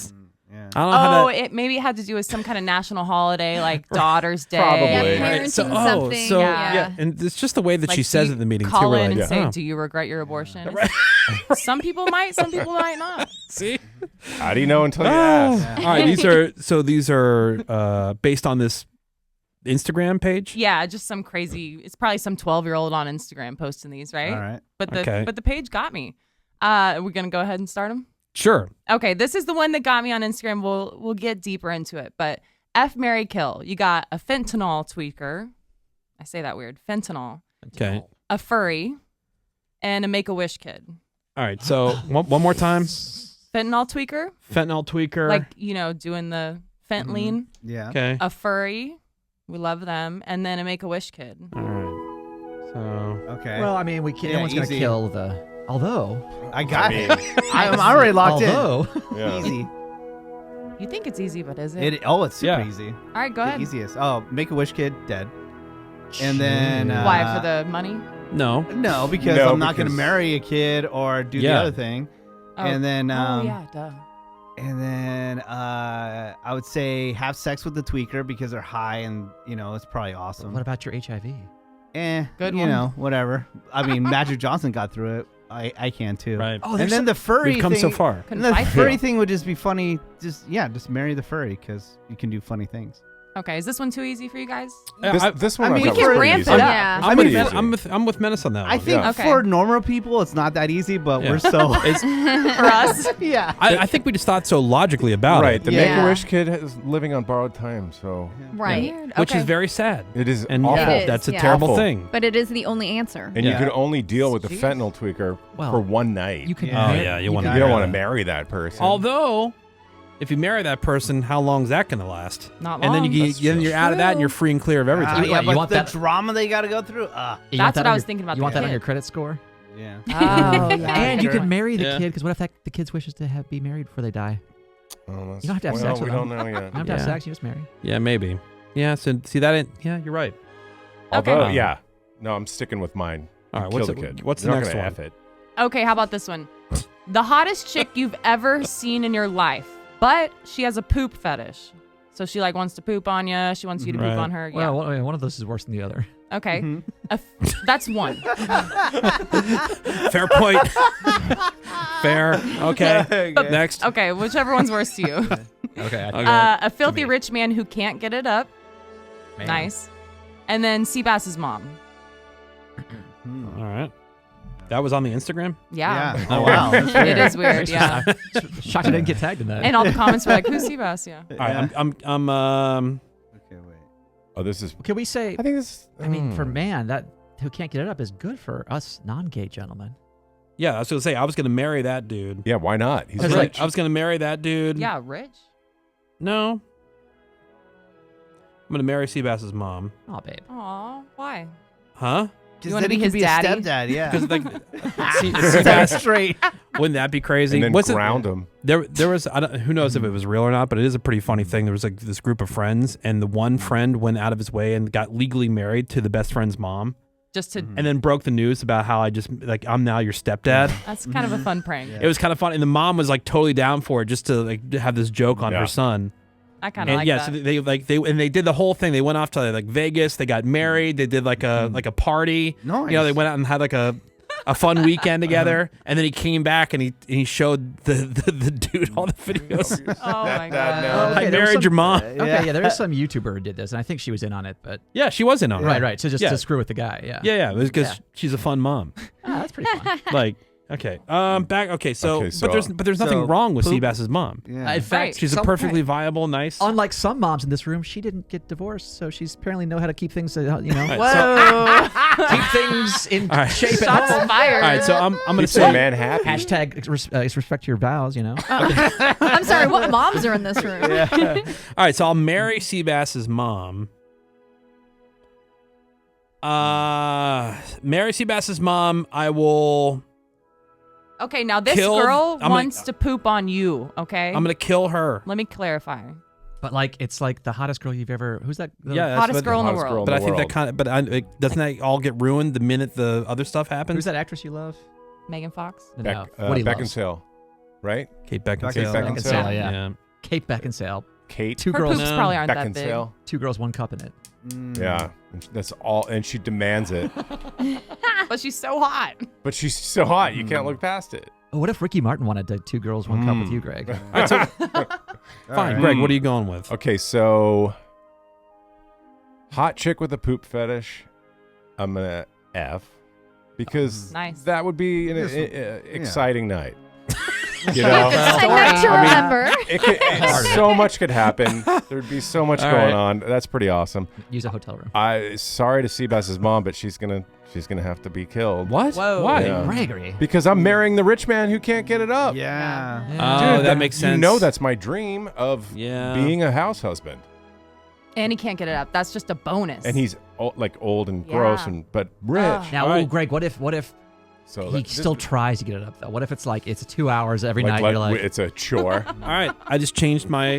Oh,
how that.
maybe it had to do with some kind of national holiday, like Daughter's Day.
Probably.
Yeah,
Right.
parenting
So
something.
so
yeah.
and it's just the way that
Like,
she says
do
it in the meeting too.
Call
We're
in
like,
and say,
oh.
"Do you regret your abortion?" Some people might. Some people might not.
See?
How do you know until you ask?
All right, these are based on this Instagram page.
Yeah, just some crazy. It's probably some 12-year-old on Instagram posting these, right?
All right.
But
Okay.
the page got me. Are we gonna go ahead and start them?
Sure.
Okay, this is the one that got me on Instagram. We'll get deeper into it, but F, marry, kill. You got a fentanyl tweaker. I say that weird. Fentanyl.
Okay.
A furry, and a Make-A-Wish kid.
All right. So one more time.
Fentanyl tweaker,
Fentanyl tweaker.
like doing the Fentanyl,
Yeah.
Okay.
a furry, we love them, and then a Make-A-Wish kid.
All right. So.
Okay.
Well, I mean, we can't.
Yeah,
Everyone's gonna
easy.
kill the. Although.
I got
I
it.
mean,
I'm already locked
Although.
yeah.
in. Easy.
You think it's easy, but is it?
It's super
Yeah.
easy.
All right, go
The
ahead.
easiest. Oh, Make-A-Wish kid, dead. And then
Why, for the money?
No.
No, because
No,
I'm not going to
because-
marry a kid or do the
Yeah.
other thing.
Oh.
And then
Oh, yeah, duh.
and then I would say have sex with the tweaker because they're high and it's probably awesome.
What about your HIV?
Good
you
one.
know, whatever. I mean, Magic Johnson got through it. I can too.
Right.
Oh,
And then the furry
We've come
thing,
so far.
and the
Couldn't fight
furry
you.
thing would just be funny. Just marry the furry because you can do funny things.
Okay, is this one too easy for you guys?
This one
I
I
mean,
thought
we
was
can
pretty
ramp
easy.
it up.
Yeah.
I'm
Pretty
with,
easy.
I'm with Menace on that one.
I think
Yeah.
Okay.
for normal people, it's not that easy, but
Yeah.
we're so
It's,
For us?
yeah.
I think we just thought so logically about
Right.
it,
The
Yeah.
Make-A-Wish kid is living on borrowed time, so
Right.
Weird.
which
Okay.
is very sad.
it is
And
awful.
It is,
that's a
yeah.
terrible
Awful.
thing.
But it is the only answer.
And
Yeah.
you can only deal with the
Jeez.
fentanyl tweaker
Well,
for one night.
You can.
Yeah.
Oh, yeah, you wanna
You
marry
don't want to
them.
marry that person.
Although, if you marry that person, how long is that going to last?
Not
And then
long.
you're out of that and you're free and clear of everything.
Wait,
Yeah,
you
but
want
the
that-
drama they got to go through.
You want
That's
that
what
on
I was
your-
thinking about
You
the
want that on
kid.
your credit score?
Yeah.
Oh, yeah.
And you
Sure.
can marry the
Yeah.
kid because what if the kid's wishes to be married before they die?
Oh, that's-
You don't have to have
well,
sex with
we don't
them.
know
You
yet.
don't have to have
Yeah.
sex. You just marry.
Yeah, maybe. Yeah, so see that? Yeah, you're right.
Although,
Okay.
yeah. No, I'm sticking with mine.
All right,
Kill
what's
the
the-
kid.
what's the
You're
next
not gonna
one?
F it.
Okay, how about this one? The hottest chick you've ever seen in your life, but she has a poop fetish. So she wants to poop on you. She wants you to
Right.
poop on her. Yeah.
Well, one of those is worse than the other.
Okay.
Mhm.
That's one.
Fair point. Fair. Okay. Next.
Okay, whichever one's worse to you.
Okay.
A filthy
me.
rich man who can't get it up.
Man.
Nice. And then Sebas's mom.
All right. That was on the Instagram?
Yeah.
Oh wow. That's
It
weird.
is weird, yeah.
Shocked I didn't get tagged in that.
And all the comments were like, "Who's Sebas?" Yeah.
All right. I'm
Okay, wait.
Oh, this is.
Can we say?
I think this.
I mean, for man, that who can't get it up is good for us non-gay gentlemen.
yeah, I was going to say, I was going to marry that dude.
Yeah, why not? He's
I was,
rich.
I was going to marry that dude.
Yeah, rich.
No. I'm going to marry Sebas's mom.
Oh, babe.
Aw, why?
Huh?
You
Because
wanna
then he
be
can
his
be
daddy?
a stepdad. Yeah.
Because like,
That's
Sebas,
straight.
wouldn't that be crazy?
and then
Wasn't-
ground him.
There was who knows if it was real or not, but it is a pretty funny thing. There was like this group of friends, and the one friend went out of his way and got legally married to the best friend's mom,
Just to.
and then broke the news about how I'm now your stepdad.
That's kind of a fun prank.
It was kind of funny, and the mom was like totally down for it, just to have this joke on
Yeah.
her son.
I kind of
And
like
yeah,
that.
so they did the whole thing. They went off to like Vegas. They got married. They did like a party.
Nice.
You know, they went out and had like a fun weekend together. And then he came back and he showed the dude all the videos.
Oh my
That
god.
no.
I
Okay, there was
married your mom.
Okay, yeah, there is some YouTuber who did this, and I think she was in on it, but
Yeah, she was in on it.
right. So just
Yeah.
to screw with the guy, yeah.
Yeah. It was because
Yeah.
she's a fun mom.
Ah, that's pretty fun.
Like, okay, back. Okay, so,
Okay, so-
but there's nothing
so
wrong with
poop-
Sebas's mom.
Yeah.
In fact,
Right.
She's a
some-
perfectly viable, nice.
Unlike some moms in this room, she didn't get divorced, so she's apparently know how to keep things,
right,
Whoa.
keep things in
All right.
shape at
Shots
home.
fired.
All right, so I'm gonna
Keeps a
say
man happy.
Hashtag respect your vows, you know.
I'm sorry, what moms are in this room?
All right, so I'll marry Sebas's mom. Marry Sebas's mom. I will.
Okay, now this
Killed-
girl
I'm gonna-
wants to poop on you. Okay.
I'm gonna kill her.
Let me clarify.
But like, it's like the hottest girl you've ever. Who's that?
Yeah, that's
Hottest
what-
girl in the
hottest
world.
girl in
But I
the
think that
world.
kind of. But doesn't that all get ruined the minute the other stuff happens?
Who's that actress you love?
Megan Fox.
No, Woody loves.
Beckinsale, right?
Kate Beckinsale.
Kate
Beckinsale, yeah. Kate Beckinsale.
Kate
Two
Her
girls.
poops
No.
probably aren't that
Beckinsale.
Two girls, one cup in it.
Yeah, and that's all, and she demands it.
big. But she's so hot.
But she's so hot, you can't look past it.
Oh, what if Ricky Martin wanted to two girls, one cup with you, Greg?
Fine,
right.
Greg. What are you going with?
Okay, so hot chick with a poop fetish, I'm gonna F because
Nice.
that would be an
Yes.
exciting night. You know,
I meant to remember.
so much could happen. There'd be so much going on. That's pretty awesome.
Use a hotel room.
Sorry to Sebas's mom, but she's gonna have to be killed.
What?
Whoa.
Why?
Yeah.
Gregory.
Because I'm marrying the rich man who can't get it up.
Yeah.
Oh, that makes sense.
You know, that's my dream of being a house husband.
And he can't get it up. That's just a bonus.
And he's old and gross, but rich.
Now, Greg, what if
So
he still tries to get it up though? What if it's like it's 2 hours every night? You're like,
it's a chore.
All right, I just changed my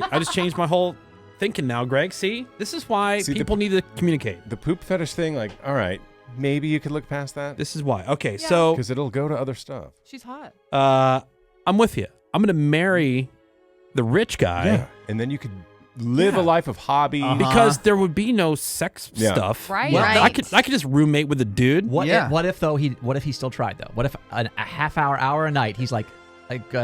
whole thinking now, Greg. See, this is why people need to communicate.
The poop fetish thing, like, all right, maybe you could look past that.
This is why. Okay, so
because it'll go to other stuff.
She's hot.
I'm with you. I'm gonna marry the rich guy,
and then you could live a life of hobby
because there would be no sex stuff.
Right.
Well,
Right.
I could just roommate with a dude.
what if he still tried though? What if a half hour a night he's like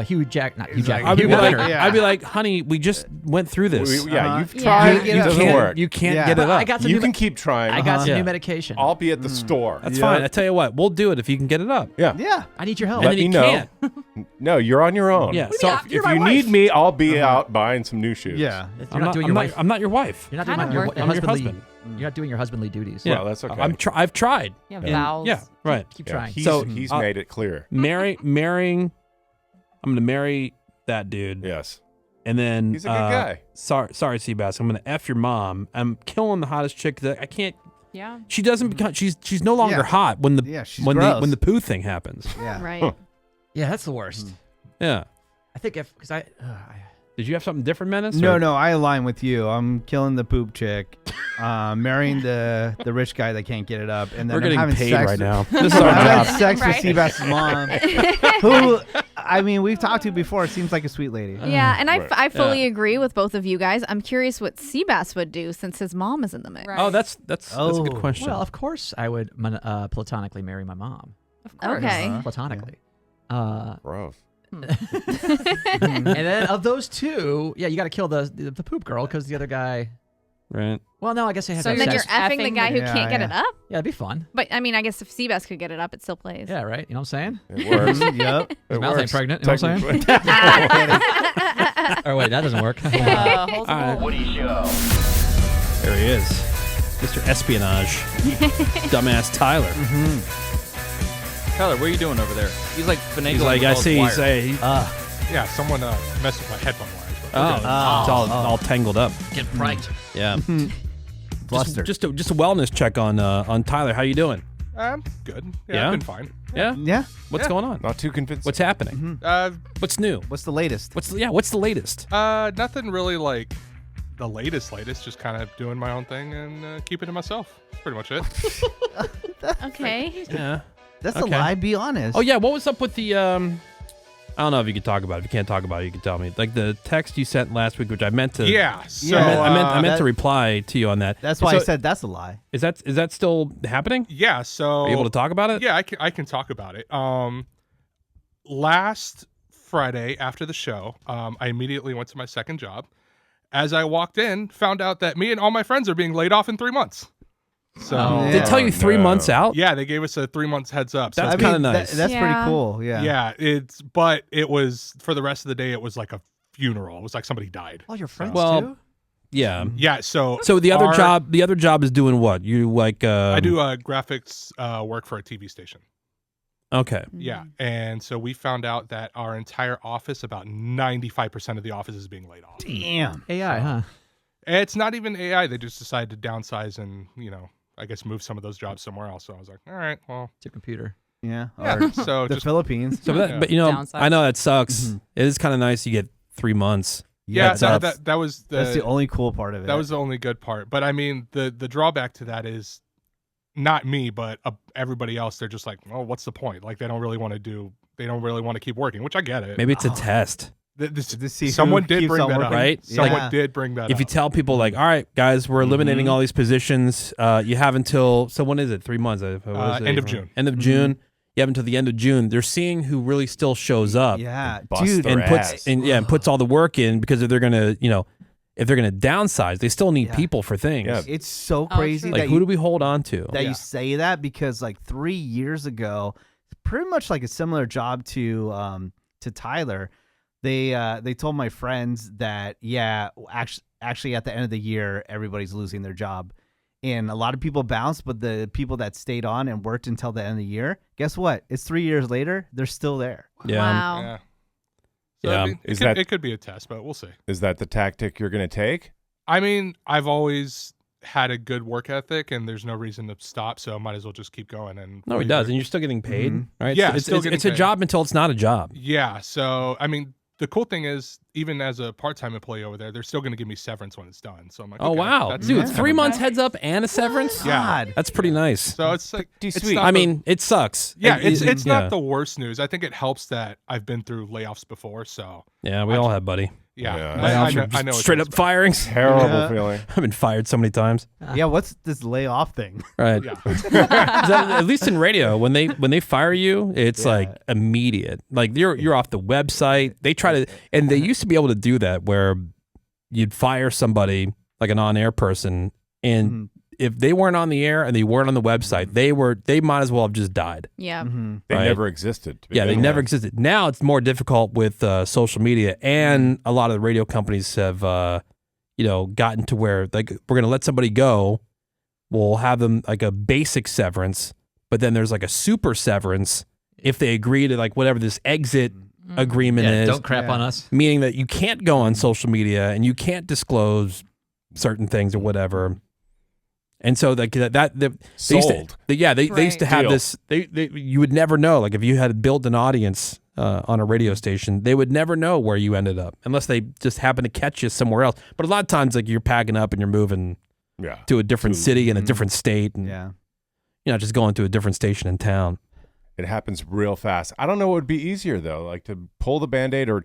Hugh Jackman.
I'd be like, honey, we just went through this.
You've tried. It doesn't work.
You can't get it up.
You can keep trying.
I got some new medication.
I'll be at the store.
That's fine. I tell you what, we'll do it if you can get it up.
Yeah.
I need your help.
And
Let
then
me
he
know.
can't.
No, you're on your own.
Yeah.
So if you need me, I'll be out buying some new shoes.
Yeah.
You're not doing your wife.
I'm not your wife.
You're not
Kinda
doing your
worth it.
I'm your
husbandly.
husband.
You're not doing your husbandly duties.
Well, that's okay.
I've tried.
Yeah, vows.
Yeah, right.
Keep trying.
He's made it clear.
Marrying. I'm gonna marry that dude.
Yes.
And then
He's a good guy.
Sorry, Sebas. I'm gonna F your mom. I'm killing the hottest chick that I can't.
Yeah.
She doesn't become. She's no longer hot when the
she's
when
gross.
the poo thing happens.
Yeah.
Right.
Yeah, that's the worst.
Yeah.
I think because I
Did you have something different, Menace?
No, I align with you. I'm killing the poop chick, marrying the rich guy that can't get it up, and then
We're getting
having
paid
sex
right now.
with,
This is our
I'm
job.
having sex
Right.
with Sebas's mom, who, I mean, we've talked to before. Seems like a sweet lady.
Yeah, and
Right.
I fully agree with both of you guys. I'm curious what Sebas would do since his mom is in the mix.
Right.
Oh, that's a
Oh.
good question.
well, of course I would platonically marry my mom.
Of course.
Okay.
Platonically.
Gross.
And then of those two, you got to kill the poop girl because the other guy.
right.
Well, no, I guess I had
So
to
And
have
then
sex.
you're effing the
effing
guy who
the-
can't get
Yeah,
it up.
Yeah, it'd be fun.
But I mean, I guess if Sebas could get it up, it still plays.
Yeah, right. You know what I'm saying?
It works.
Yep.
His
It
mouth ain't
works.
pregnant. You know what I'm saying?
Technically.
Oh wait, that doesn't work.
Holds a
All
hole.
right. There he is, Mr. Espionage, dumbass Tyler.
Tyler, what are you doing over there? He's like finagling.
He's like,
with
I
all his
see.
wires.
He's
Yeah, someone messed with my headphone wires.
it's all tangled up.
Get pranked.
Yeah.
Flustered.
Just a wellness check on Tyler. How you doing?
Good.
Yeah?
I've been fine.
Yeah.
Yeah.
What's going on?
Not too convincing.
What's happening? What's new?
What's the latest?
What's the latest?
Nothing really like the latest. Just kind of doing my own thing and keeping to myself. That's pretty much it.
Okay.
Yeah.
That's
Okay.
a lie. Be honest.
Oh yeah. What was up with the I don't know if you could talk about it. If you can't talk about it, you can tell me. Like the text you sent last week, which I meant to.
Yeah. So
I meant
that-
to reply to you on that.
That's why
So,
I said that's a lie.
Is that still happening?
yeah. So
Are you able to talk about it?
Yeah, I can talk about it. Last Friday after the show, I immediately went to my second job. As I walked in, found out that me and all my friends are being laid off in 3 months. So
They tell you 3 months out.
yeah, they gave us a 3 months heads up. So
That's
I mean,
kinda nice.
That's
Yeah.
pretty cool. Yeah.
yeah, but it was for the rest of the day. It was like a funeral. It was like somebody died.
All your friends
Well,
too.
Yeah.
Yeah. So
So the other job is doing what? You like?
I do graphics work for a TV station.
Okay.
Yeah, and so we found out that our entire office, about 95% of the office, is being laid off.
Damn.
AI, huh?
It's not even AI. They just decided to downsize and I guess move some of those jobs somewhere else. So I was like, all right, well,
It's your computer.
Yeah.
yeah.
Or
So
the
just
Philippines.
So,
Yeah.
but
Downside.
I know that sucks. It is kind of nice. You get 3 months.
yeah,
heads up.
that was
That's the only cool part of it.
that was the only good part. But I mean, the drawback to that is not me, but everybody else. They're just like, well, what's the point? Like they don't really want to keep working, which I get it.
Maybe it's a test,
to see who
Someone did
keeps
bring
on
that up.
working.
right?
Yeah.
Someone did bring that
If
up.
you tell people like, all right, guys, we're eliminating all these positions. You have until when is it? 3 months. What is it?
End of June.
End of June. You have until the end of June. They're seeing who really still shows up.
Yeah,
Bust
dude.
their
and
ass.
puts all the work in, because if they're gonna downsize, they still need
Yeah.
people for things.
Yeah.
It's so
Oh,
crazy
true.
Like
that
who
you,
do we hold on to?
that
Yeah.
you say that, because like 3 years ago, pretty much like a similar job to Tyler. They told my friends that actually at the end of the year everybody's losing their job, and a lot of people bounced, but the people that stayed on and worked until the end of the year, guess what? It's 3 years later, they're still there.
Yeah.
Wow.
Yeah. So,
Yeah.
I mean, it could be a test, but we'll see.
Is that the tactic you're going to take?
I mean, I've always had a good work ethic, and there's no reason to stop, so I might as well just keep going. And
No, he does, and you're still getting paid, right?
Yeah,
it's
still getting
it's a
paid.
job until it's not a job.
Yeah, so I mean, the cool thing is, even as a part-time employee over there, they're still going to give me severance when it's done. So I'm like,
Oh
okay,
wow,
that's
dude,
kinda
3
nice.
months heads up and a severance.
Yeah,
That's pretty nice.
so it's like it's
sweet.
not
I
the-
mean, it sucks.
yeah,
It-
it's
yeah.
not the worst news. I think it helps that I've been through layoffs before. So
Yeah, we all have, buddy.
yeah,
Yeah.
I know it
Straight
does,
up
but-
firings.
Terrible
Yeah.
feeling.
I've been fired so many times.
Yeah, what's this layoff thing?
Right.
Yeah.
At least in radio, when they fire you, it's like immediate. Like you're off the website. They try to, and they used to be able to do that where you'd fire somebody like an on-air person, and if they weren't on the air and they weren't on the website, they might as well have just died.
Yeah.
They
Right.
never existed. to
Yeah, they
begin
never
with.
existed. Now it's more difficult with social media, and a lot of the radio companies have, gotten to where like we're gonna let somebody go. We'll have them like a basic severance, but then there's like a super severance if they agree to like whatever this exit agreement
Yeah,
is.
don't crap on us.
Meaning that you can't go on social media and you can't disclose certain things or whatever. And so like they
Sold.
used to have
Deal.
this. They you would never know. Like if you had built an audience on a radio station, they would never know where you ended up unless they just happen to catch you somewhere else. But a lot of times, like you're packing up and you're moving to a different city in a different state, and
Yeah.
you're not just going to a different station in town.
It happens real fast. I don't know what would be easier though, like to pull the Band-Aid or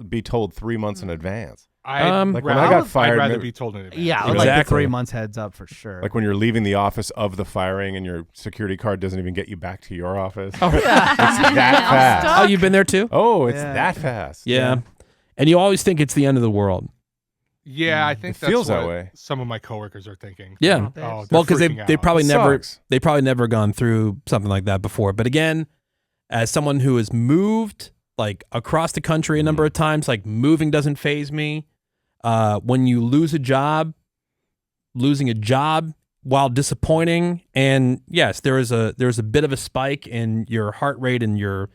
be told 3 months in advance.
Like
when I got fired,
I'd rather
maybe-
be told in advance.
Yeah, I would
Exactly.
like the 3 months heads up for sure.
Like when you're leaving the office of the firing and your security card doesn't even get you back to your office.
Oh,
It's that fast.
Oh, you've been there too?
Oh, it's
Yeah.
that fast.
Yeah. And you always think it's the end of the world.
Yeah, I think
It
that's
feels that
what
way.
some of my coworkers are thinking.
Yeah.
Oh,
Well, because
they're freaking
they
out.
probably
It
never
sucks.
gone through something like that before. But again, as someone who has moved like across the country a number of times, like moving doesn't faze me. When you losing a job while disappointing, and yes, there is a bit of a spike in your heart rate and your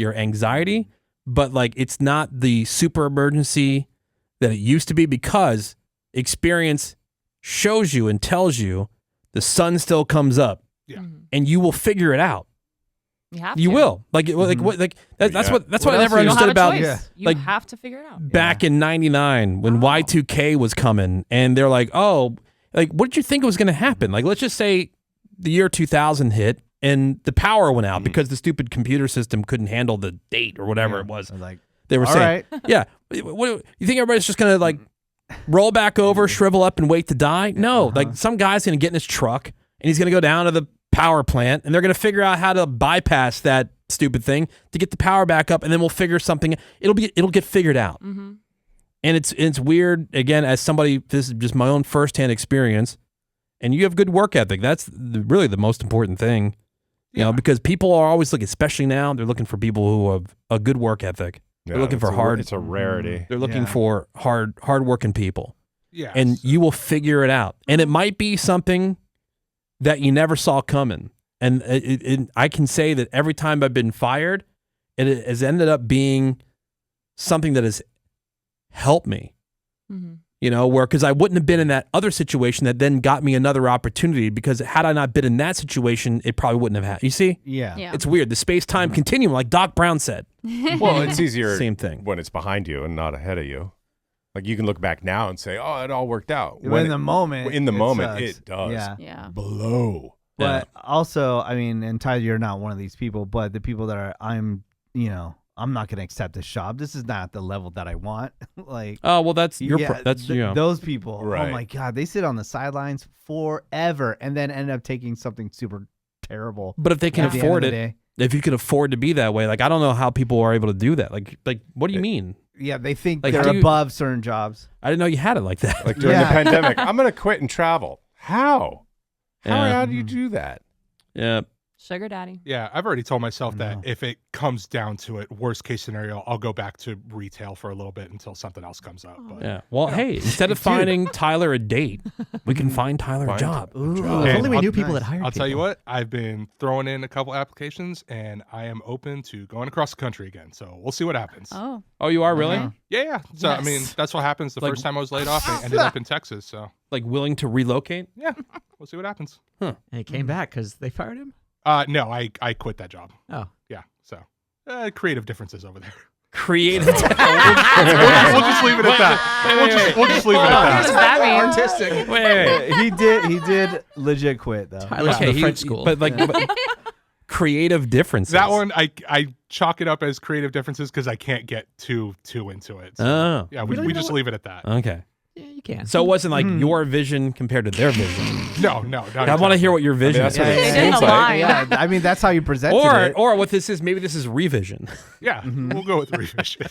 anxiety, but like it's not the super emergency that it used to be, because experience shows you and tells you the sun still comes up,
Yeah.
and you will figure it out.
You have
You
to.
will that's
Yeah.
what
What
I
else?
never
You don't
understood
have a
about
choice. You
like,
have to figure it out.
back in '99 when Y2K was coming, and they're like, oh, like what did you think was going to happen? Like let's just say the year 2000 hit and the power went out because the stupid computer system couldn't handle the date or whatever it was.
Like,
They were
all
saying,
right.
yeah, what, you think everybody's just going to like roll back over, shrivel up, and wait to die? No, like some guy's going to get in his truck and he's going to go down to the power plant, and they're going to figure out how to bypass that stupid thing to get the power back up, and then we'll figure something. It'll get figured out.
Mm-hmm.
And it's weird, again, as somebody, this is just my own firsthand experience, and you have good work ethic. That's really the most important thing, you know, because people are always looking, especially now, they're looking for people who have a good work ethic.
Yeah,
They're looking for hard.
It's a rarity.
They're looking
Yeah.
for hard-working people.
Yeah.
And you will figure it out. And it might be something that you never saw coming. And I can say that every time I've been fired, it has ended up being something that has helped me.
Mm-hmm.
You know, because I wouldn't have been in that other situation that then got me another opportunity, because had I not been in that situation, it probably wouldn't have happened. You see?
Yeah.
Yeah.
It's weird. The space-time continuum, like Doc Brown said.
Well, it's easier
Same thing.
when it's behind you and not ahead of you. Like you can look back now and say, "Oh, it all worked out."
In the moment,
it
sucks.
does.
Yeah.
Yeah.
Blow.
But also, I mean, and Ty, you're not one of these people, but the people that are, I'm not going to accept this job. This is not the level that I want. Like,
Oh, well, that's your
yeah,
that's you know.
those people.
Right.
Oh my God, they sit on the sidelines forever and then end up taking something super terrible.
But if they can
at the end of
afford
the
it,
day.
if you can afford to be that way, like I don't know how people are able to do that. Like what do you mean?
Yeah, they think
Like,
they're
how do you-
above certain jobs.
I didn't know you had it like that.
Like during
Yeah.
the pandemic, I'm going to quit and travel. How?
Yeah.
How do you do that?
Yeah.
Sugar daddy.
Yeah, I've already told myself that if it comes down to it, worst case scenario, I'll go back to retail for a little bit until something else comes up. But,
Yeah. Well, hey, instead of finding Tyler a date, we can find Tyler a job.
Ooh, if
Okay,
only we
I'll-
knew people that hired
I'll tell you
people.
what, I've been throwing in a couple applications, and I am open to going across the country again. So we'll see what happens.
Oh.
Oh, you are really?
Yeah. So, I mean, that's what happens the
Like-
first time I was laid off and ended up in Texas. So,
Like willing to relocate?
yeah, we'll see what happens.
And he came back because they fired him?
No, I quit that job.
Oh.
Yeah. So, creative differences over there.
Creative.
We'll just leave it at that. We'll just leave it at
What does
that.
that mean?
Artistic.
Wait.
He did legit quit though.
Tyler's
Okay,
in the French school.
But creative differences.
That one, I chalk it up as creative differences because I can't get too into it. So,
Oh.
yeah,
We don't
we
even
just
know
leave it at that.
Okay.
yeah, you can.
So it wasn't like your vision compared to their vision.
No.
I want to hear what your vision
that's
is.
what it
They did
seems
the
like.
line.
Yeah, I mean that's how you presented it.
Or what this is, maybe this is revision.
Yeah, we'll go with revision.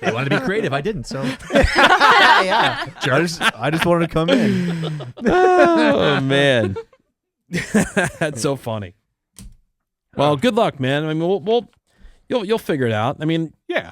They wanted to be creative. I didn't, so.
Yeah, I just wanted to come in.
Oh man. That's so funny. Well, good luck, man. I mean, you'll figure it out. I mean,
Yeah.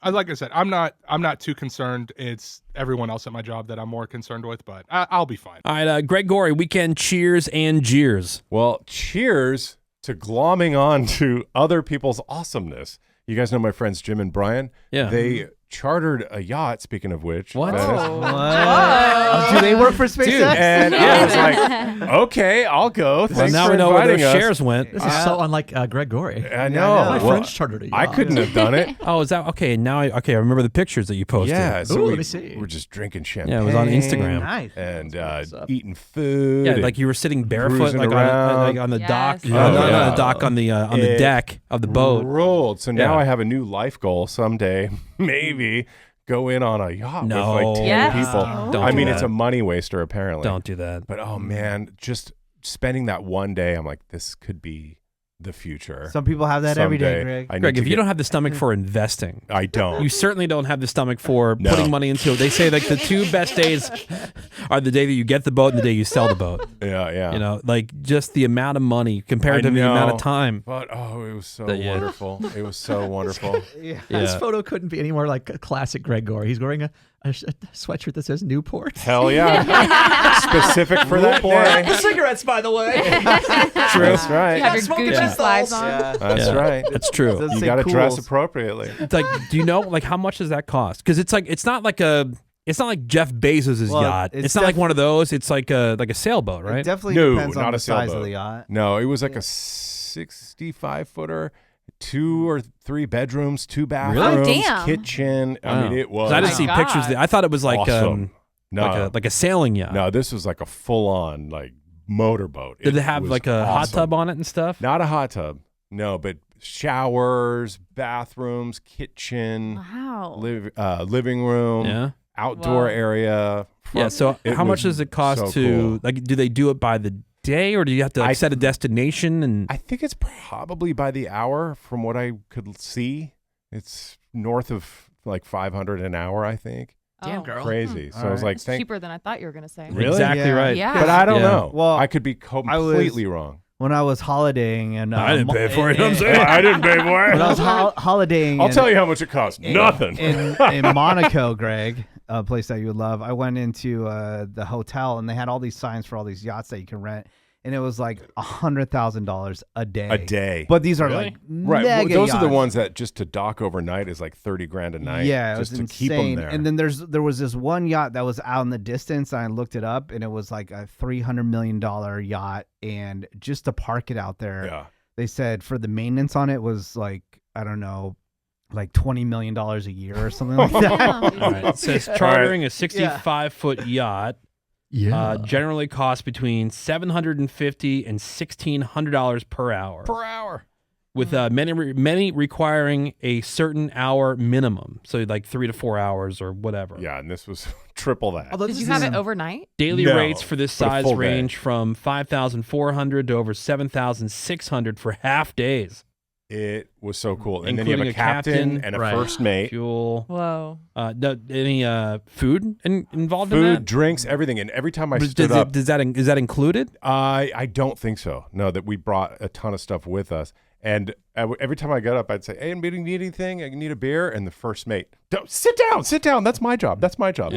Like I said, I'm not too concerned. It's everyone else at my job that I'm more concerned with, but I'll be fine.
all right, Greg Gorey, weekend cheers and jeers.
Well, cheers to glomming on to other people's awesomeness. You guys know my friends Jim and Brian.
Yeah.
They chartered a yacht, speaking of which.
What?
that is-
Oh, do they work for SpaceX?
Dude, and yeah, it's like, okay, I'll go.
Well,
Thanks
now
for
we know where
inviting
those
us.
shares went.
This is so unlike Greg Gorey.
I know.
My
Well,
friends chartered a yacht.
I couldn't have done it.
Oh, is that okay? Now, I remember the pictures that you posted.
Yeah, so
Ooh, let me see.
we're just drinking champagne.
Yeah, it was on Instagram.
Nice.
And
What's up?
eating food.
Yeah,
and
like you were sitting barefoot,
cruising
like
around.
on the dock,
Yes.
not on
yeah.
the dock, on the deck of the boat.
rolled. So now
Yeah.
I have a new life goal someday. Maybe go in on a yacht
No.
with like 10
Yes.
people.
Don't
I
do
mean,
that.
it's a money waster apparently.
Don't do that.
But oh man, just spending that one day, I'm like, this could be the future.
Some people have that every day,
Someday.
Greg.
I need
Greg,
to
if you
get-
don't have the stomach for investing,
I don't.
you certainly don't have the stomach for
No.
putting money into it. They say like the two best days are the day that you get the boat and the day you sell the boat.
yeah.
You know, like just the amount of money compared to the amount of
know.
time.
But oh, it was so
That- yeah.
wonderful. It was so wonderful.
This
Yeah.
photo couldn't be any more like a classic Greg Gorey. He's wearing a sweatshirt that says Newport.
Hell yeah. Specific for that day.
Cigarettes, by the way.
That's right.
You have your
Smoking
Gucci
menthols.
slides on.
That's
Yeah.
right.
That's true.
Does
You
say
got to dress
cools.
appropriately.
It's like, do you know like how much does that cost? Because it's like it's not like Jeff Bezos'
Well,
yacht.
it's
It's not like one of those. It's like a sailboat,
It
right?
definitely
No,
depends on
not
the
a
size of
sailboat.
the yacht.
No, it was like a 65-footer, 2 or 3 bedrooms, 2 bathrooms,
damn.
kitchen. I mean,
Wow.
it was.
I didn't
my
see pictures.
God.
I thought it was like
Awesome. No,
like a sailing yacht.
no, this was like a full-on like motorboat.
Did it have
was
like a hot
awesome.
tub on it and stuff?
Not a hot tub. No, but showers, bathrooms, kitchen,
Wow.
living room,
Yeah.
outdoor
Whoa.
area.
Yeah. So
It
how much
was
does it cost
so
to
cool.
like? Do they do it by the day, or do you have to like, set a destination? And
I think it's probably by the hour from what I could see. It's north of like 500 an hour, I think.
Damn,
Oh.
girl.
Crazy. So
All
I was
right.
like,
It's
thank
cheaper than I thought you were going to say.
Really?
exactly
Yeah.
right.
Yeah.
But I don't
Yeah.
know.
Well,
I could be completely wrong.
When I was holidaying and
I didn't pay for it. I'm
and-
saying.
I didn't pay for
When I
it.
was holidaying,
I'll tell you how much it costs. Nothing.
in Monaco, Greg, a place that you would love. I went into the hotel and they had all these signs for all these yachts that you can rent, and it was like $100,000 a day.
A day.
But these are
Really?
like
Right. Well,
mega
those are the
yachts.
ones that just to dock overnight is like 30 grand a night.
Yeah, it
just
was
to
insane.
keep them there.
And then there was this one yacht that was out in the distance. And I looked it up, and it was like a $300 million yacht, and just to park it out there,
yeah.
they said for the maintenance on it was like, I don't know, like $20 million a year or something like that.
All right. It says chartering a 65-foot yacht
Yeah.
generally costs between $750 and $1,600 per hour.
Per hour.
With many requiring a certain hour minimum, so like 3 to 4 hours or whatever.
Yeah, and this was triple that.
Although
Did
this
you
is
have
in-
it overnight?
Daily
No,
rates for this
but a
size
full day.
range from $5,400 to over $7,600 for half days.
It was so cool. And then you have
Including
a
a
captain
captain.
and a
Right.
first mate.
Fuel.
Whoa.
Any food involved in
Food,
that?
drinks, everything. And every time I
Does
stood up,
is that included?
I don't think so. No, that we brought a ton of stuff with us. And every time I got up, I'd say, "Hey, anybody need anything? I need a beer." And the first mate, "Don't sit down. That's my job. That's my job."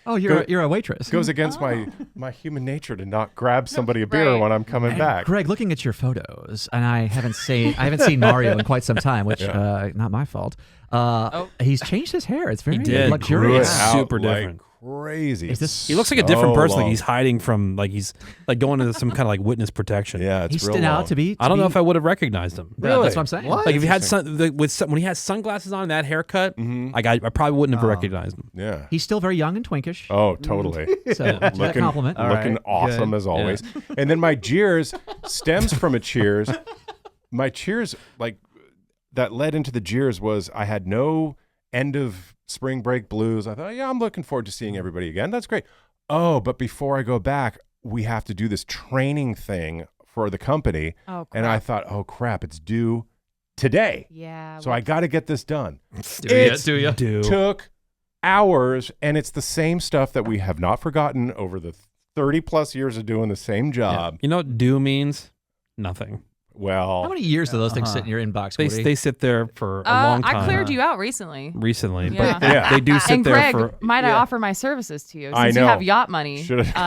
Oh, you're a waitress.
Goes against my human nature to not grab somebody a beer
Right.
when I'm coming back.
Greg, looking at your photos, and I haven't seen Mario in quite some time, which not my fault. He's changed his hair. It's very
did.
luxurious.
Grew it out
Super
like
different.
Crazy.
Is this-
He looks like a different person. Like
long.
he's hiding from, like he's like going into some kind of like witness protection.
Yeah, it's
He
real
stood
long.
out to be.
I don't know if I would have recognized him.
Yeah, that's what I'm saying.
What?
Like if he had when he has sunglasses on and that haircut, like I probably wouldn't have recognized him.
Yeah.
He's still very young and twinkish.
Oh, totally.
So that's a compliment.
All
Looking
right,
awesome
good.
as always. And then my Jeers stems from a Cheers. My Cheers, like that led into the Jeers, was I had no end of spring break blues. I thought, yeah, I'm looking forward to seeing everybody again. That's great. Oh, but before I go back, we have to do this training thing for the company.
Oh, crap.
And I thought, oh crap, it's due today.
Yeah.
So I got to get this done.
Do you?
Took hours, and it's the same stuff that we have not forgotten over the 30 plus years of doing the same job.
You know what "do" means? Nothing.
Well,
How many years do those things sit in your inbox, Woody?
They sit there for a long time.
I cleared you out recently.
Recently,
Yeah.
but
Yeah.
they do sit
And
there
Greg,
for.
might I offer my services to you? Since
I
you
know.
have yacht money.
Should've-
No,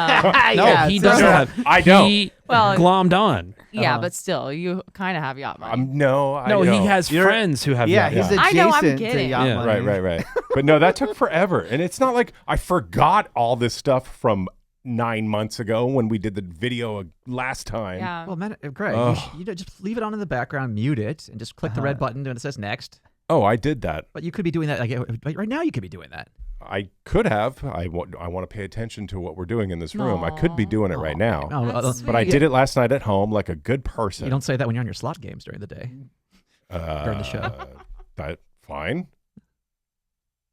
Yeah,
he
so-
doesn't have.
I don't.
He
Well,
glommed on.
Yeah, but still, you kind of have yacht money.
No, I
No,
don't.
he has friends who have.
Yeah,
yacht
he's
money.
I know, I'm
adjacent to
kidding.
yacht
Yeah.
money.
Right. But no, that took forever. And it's not like I forgot all this stuff from 9 months ago when we did the video last time.
yeah.
Well, man, Greg,
Ugh.
you just leave it on in the background, mute it, and just click the red button when it says next.
Oh, I did that.
But you could be doing that like right now. You could be doing that.
I could have. I want to pay attention to what we're doing in this room. I could be doing it right now.
No,
That's
But I
sweet.
did it last night at home like a good person.
You don't say that when you're on your slot games during the day. during the show.
That fine.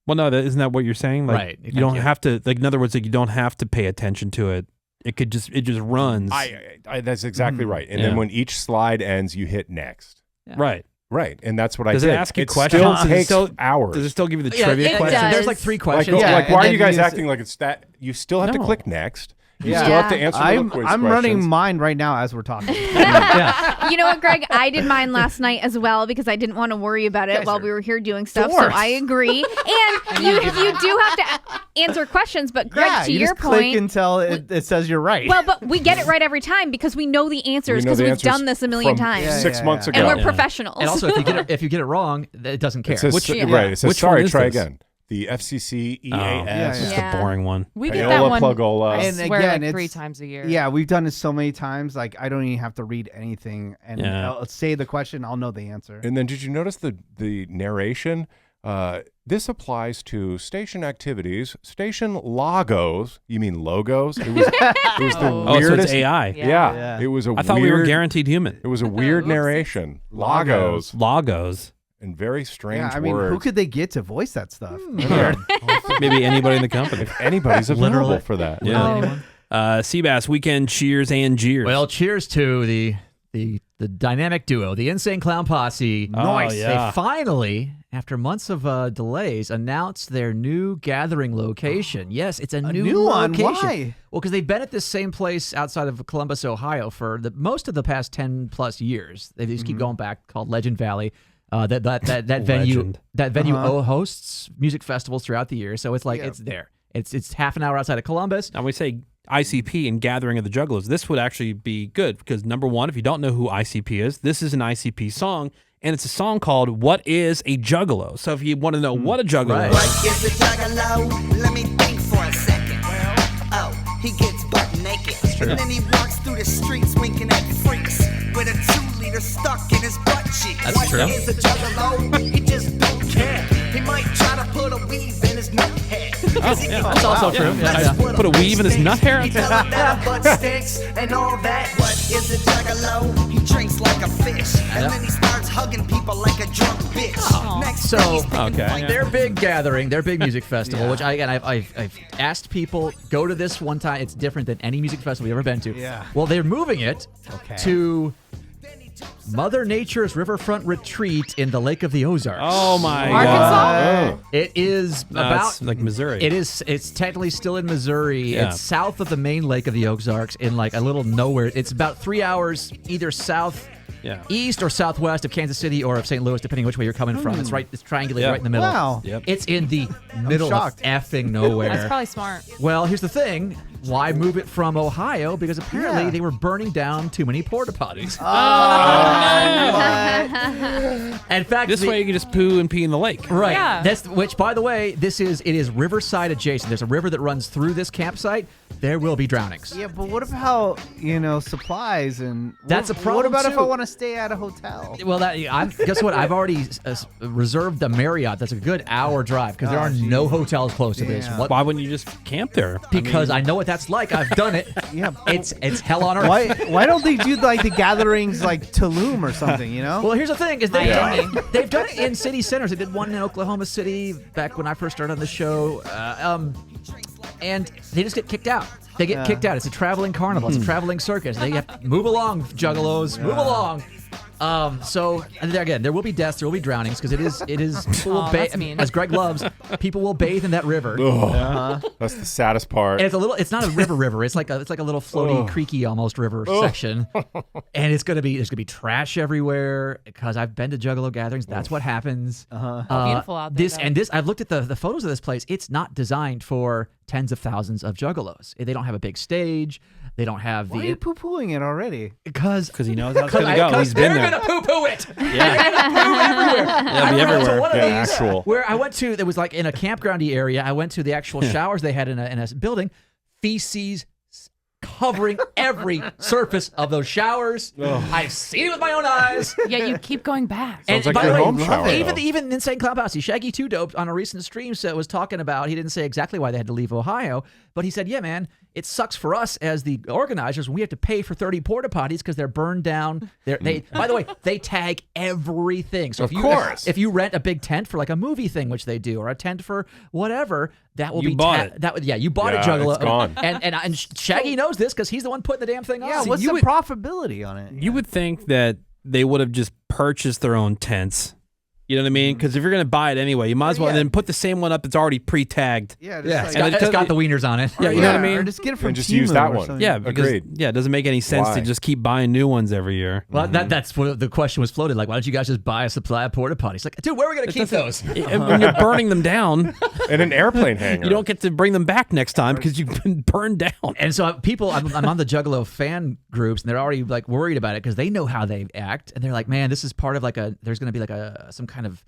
Well, no, isn't that what you're saying? Like,
Right,
You
thank
don't
you.
have to. Like, in other words, like you don't have to pay attention to it. It just runs.
I that's exactly right. And
Yeah.
then when each slide ends, you hit next.
Right.
Right, and that's what
Does
I
it
did.
ask you
it
questions?
Still
Does it
takes
still-
hours.
Does it still give you the
Yeah,
trivia
it
questions?
does.
There's like 3
Like,
questions.
Yeah,
like
and
why are
then
you guys
you just-
acting like it's that? You still have to
No.
click next. You
Yeah.
still have to answer little quiz
I'm
questions.
running mine right now as we're talking.
Yeah.
You know what, Greg? I did mine last night as well because I didn't want to worry about it while we were here doing stuff. So
Force.
I agree. And you do have to answer questions, but Greg,
Yeah,
to
you
your
just click
point.
until it says you're right.
Well, but we get it right every time because we know the answers
We know
because
the
we've
answers
done this a million
from
times.
Yeah,
6
yeah,
months
yeah.
ago.
And we're
Yeah.
professionals.
And also, if you get it wrong, it doesn't care.
It says,
Which
right. It says,
Which one
sorry,
is
try
this?
again. The FCC EAS.
Yeah,
It's just
yeah.
the boring one.
We get that
Payola
one.
Plugola.
I
And
swear,
again,
like 3
it's-
times a year.
Yeah, we've done it so many times. Like I don't even have to read anything, and
Yeah.
I'll say the question. I'll know the answer.
And then did you notice the narration? This applies to station activities, station logos. You mean logos? It was the
Oh.
Oh, so
weirdest.
it's AI.
Yeah.
Yeah, it was a
I thought
weird,
we were guaranteed human.
It was a weird
Whoopsies.
narration. Logos
Logos.
and very strange
Yeah, I mean,
words.
who could they get to voice that stuff?
Maybe anybody in the company.
If anybody's available
Literally.
for that.
Yeah. Sebas, weekend cheers and jeers.
Well, cheers to the dynamic duo, the Insane Clown Posse.
Nice. Oh, yeah.
They finally, after months of delays, announced their new gathering location. Yes, it's a new
one?
location.
Why?
Well, because they've been at this same place outside of Columbus, Ohio, for most of the past 10 plus years. They just keep going back. Called Legend Valley. That venue
Legend.
hosts music festivals throughout the year. So it's like it's there. It's half an hour outside of Columbus.
Now we say ICP and Gathering of the Juggalos. This would actually be good because number one, if you don't know who ICP is, this is an ICP song, and it's a song called "What Is a Juggalo." So if you want to know what a juggalo
Right.
is,
What is a juggalo? Let me think for a second. Oh, he gets butt naked. And then he walks through the streets winking at freaks with a 2-liter stuck in his butt cheek.
That's
What
true.
is a juggalo? He just don't care. He might try to put a weave in his nut hair.
That's also true. Yeah.
put a weave in his nut hair.
He tell him that a butt stinks and all that. What is a juggalo? He drinks like a fish. And then he starts hugging people like a drunk bitch. Next
So,
thing he's picking
okay,
fights.
yeah.
Their big gathering, their big music festival, which I've asked people, go to this one time. It's different than any music festival we've ever been to.
Yeah.
Well, they're moving it
Okay.
to Mother Nature's riverfront retreat in the Lake of the Ozarks.
Oh my
Arkansas?
God!
It is about
It's like Missouri.
It's technically still in Missouri.
Yeah.
It's south of the main Lake of the Ozarks in like a little nowhere. It's about 3 hours either east or southwest of Kansas City or of St. Louis, depending which way you're coming from. It's triangulated right in the middle.
Wow.
Yep.
It's in the middle of
shocked.
effing nowhere.
That's probably smart.
Well, here's the thing. Why move it from Ohio? Because apparently they were burning down too many porta potties. In fact,
This way you can just poo and pee in the lake.
right.
Yeah.
Which, by the way, it is riverside adjacent. There's a river that runs through this campsite. There will be drownings.
Yeah, but what about supplies and
That's a problem,
What about if I
too.
want to stay at a hotel?
Well, guess what? I've already reserved the Marriott. That's a good hour drive because there are no hotels close to this.
Yeah.
What?
Why wouldn't you just camp there?
Because I know what that's like. I've done it.
Yeah.
It's hell on earth.
Why don't they do like the gatherings like Tulum or something?
Well, here's the thing: is they've
Miami.
done it in city centers. They did one in Oklahoma City back when I first started on the show, and they just get kicked out. They get kicked out. It's a traveling carnival. It's a traveling circus. They have to move along, Juggalos, move along. So and again, there will be deaths, there will be drownings because it is people will
that's mean.
as Greg loves, people will bathe in that river.
That's the saddest part.
And it's not a river. It's like a little floaty, creaky almost river section. And there's gonna be trash everywhere because I've been to Juggalo gatherings. That's what happens.
Beautiful out there.
I've looked at the photos of this place. It's not designed for tens of thousands of Juggalos. They don't have a big stage. They don't have
Why are you poo-pooing it already?
because
He knows how it's going to go. He's been
they're
there.
gonna poo-poo it. They're gonna poo everywhere.
It'll be
I went to
everywhere.
one of
Yeah,
these
actual.
where I went to. There was like in a campgroundy area. I went to the actual showers they had in a building. Feces covering every surface of those showers. I've seen it with my own eyes.
Yeah, you keep going back.
Sounds like
by
your
the way,
home shower,
Even
though.
even Insane Clown Posse, Shaggy Two Dope on a recent stream was talking about. He didn't say exactly why they had to leave Ohio, but he said, "Yeah, man, it sucks for us as the organizers when we have to pay for 30 porta potties because they're burned down. By the way, they tag everything. So if you rent a big tent for like a movie thing, which they do, or a tent for whatever, that will
You
be
bought it.
you bought it,
Yeah,
Juggalo.
it's gone.
And Shaggy knows this because he's the one putting the damn thing on.
Yeah, what's the profitability on it?
You would think that they would have just purchased their own tents. You know what I mean? Because if you're going to buy it anyway, you might as well then put the same one up that's already pre-tagged.
Yeah,
It's got the wieners on it.
Yeah, you know what I mean?
Or just get it from
And just use
Temu
that
or
one.
something.
Yeah, because
Agreed.
it doesn't make any sense
Why?
to just keep buying new ones every year.
Well, that's what the question was floated. Like, why don't you guys just buy a supply of porta potties? Like, dude, where are we going to keep those?
And when you're burning them down,
In an airplane hangar.
you don't get to bring them back next time because you've been burned down.
And so I'm on the Juggalo fan groups, and they're already like worried about it because they know how they act, and they're like, man, this is part of like there's going to be like some kind of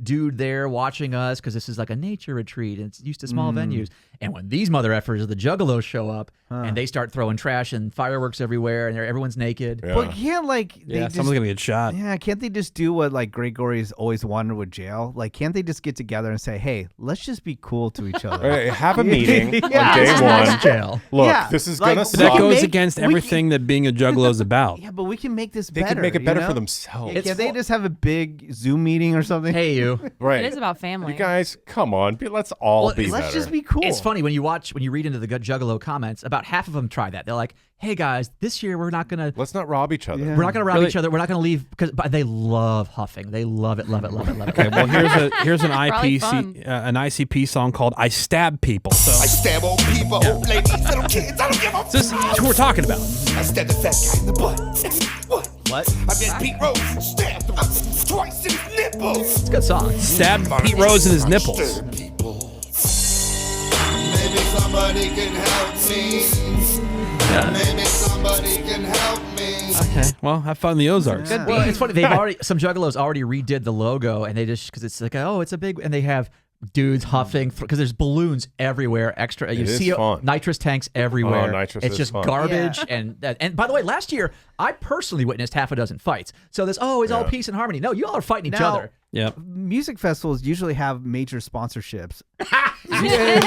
dude there watching us because this is like a nature retreat and it's used to small venues. And when these mother effers of the Juggalos show up and they start throwing trash and fireworks everywhere and everyone's naked.
Yeah.
But can't
Someone's gonna get shot.
Yeah, can't they just do what like Gregory's always wanted with jail? Like, can't they just get together and say, "Hey, let's just be cool to each other"?
Right, have a meeting
Yeah.
on day one.
Jail.
Look,
Yeah,
this is
like,
gonna
But that
suck.
goes
make-
against
we
everything that being a juggalo is about.
Yeah, but we can make this
They
better.
could make it better
you
for
know?
themselves.
Yeah, can't they just have a big Zoom meeting or something?
Hey, you.
Right.
It is about family.
You guys, come on. Let's all
Well,
be
Let's
better.
just be cool.
It's funny when you read into the Juggalo comments. About half of them try that. They're like, "Hey guys, this year we're not gonna
Let's not rob each other.
Yeah.
we're not gonna rob
Really?
each other. We're not gonna leave because they love huffing. They love it.
Okay, well here's an
Probably fun.
an ICP song called "I Stab People." So
I stab old people, ladies, little kids, I don't give a
this is who we're talking about.
I stab the fat guy in the butt. What? I bet Pete Rose stabbed him twice in his nipples.
It's a good song.
Stab Pete Rose in his nipples.
Maybe somebody can help me. Maybe somebody can help me.
Okay, well have fun in the Ozarks.
Well, it's funny. Some Juggalos already redid the logo, and they just because it's like, oh, it's a big, and they have dudes huffing because there's balloons everywhere. Extra, you
is
see
fun.
nitrous tanks everywhere.
Oh, nitrous
it's
is
just
fun.
garbage. And by the way, last year I personally witnessed half a dozen fights. So it's all peace and harmony. No, you all are fighting each
Now-
other.
Yep.
Music festivals usually have major sponsorships. Is there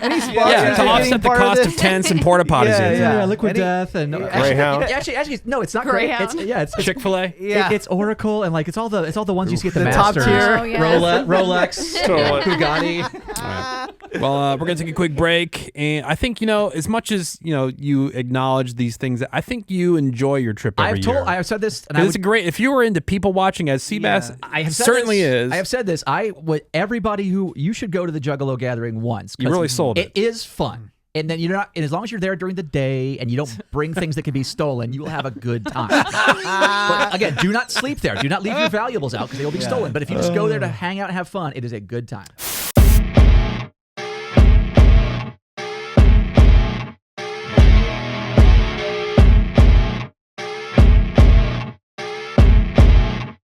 any sponsors
Yeah, to
getting
offset the
part
cost of
this?
tents and porta potties.
Yeah.
Liquid
Any-
Death and
Greyhound.
Actually, no, it's not
Greyhound.
Greyhound. It's
Chick-fil-A.
Yeah.
It's Oracle and like it's all the ones you see at the
The top
Masters.
tier.
Oh, yes.
Rolex,
Totally.
Bugatti.
right. Well, we're gonna take a quick break, and I think as much as you acknowledge these things, I think you enjoy your trip every year.
I have said this, and
it's great. If you were into people watching, as Sebas certainly is.
I have said this. Everybody who you should go to the Juggalo gathering once.
You really sold it.
It is fun. And then and as long as you're there during the day and you don't bring things that can be stolen, you will have a good time. But again, do not sleep there. Do not leave your valuables out because they will be stolen. But if you just go there to hang out and have fun, it is a good time.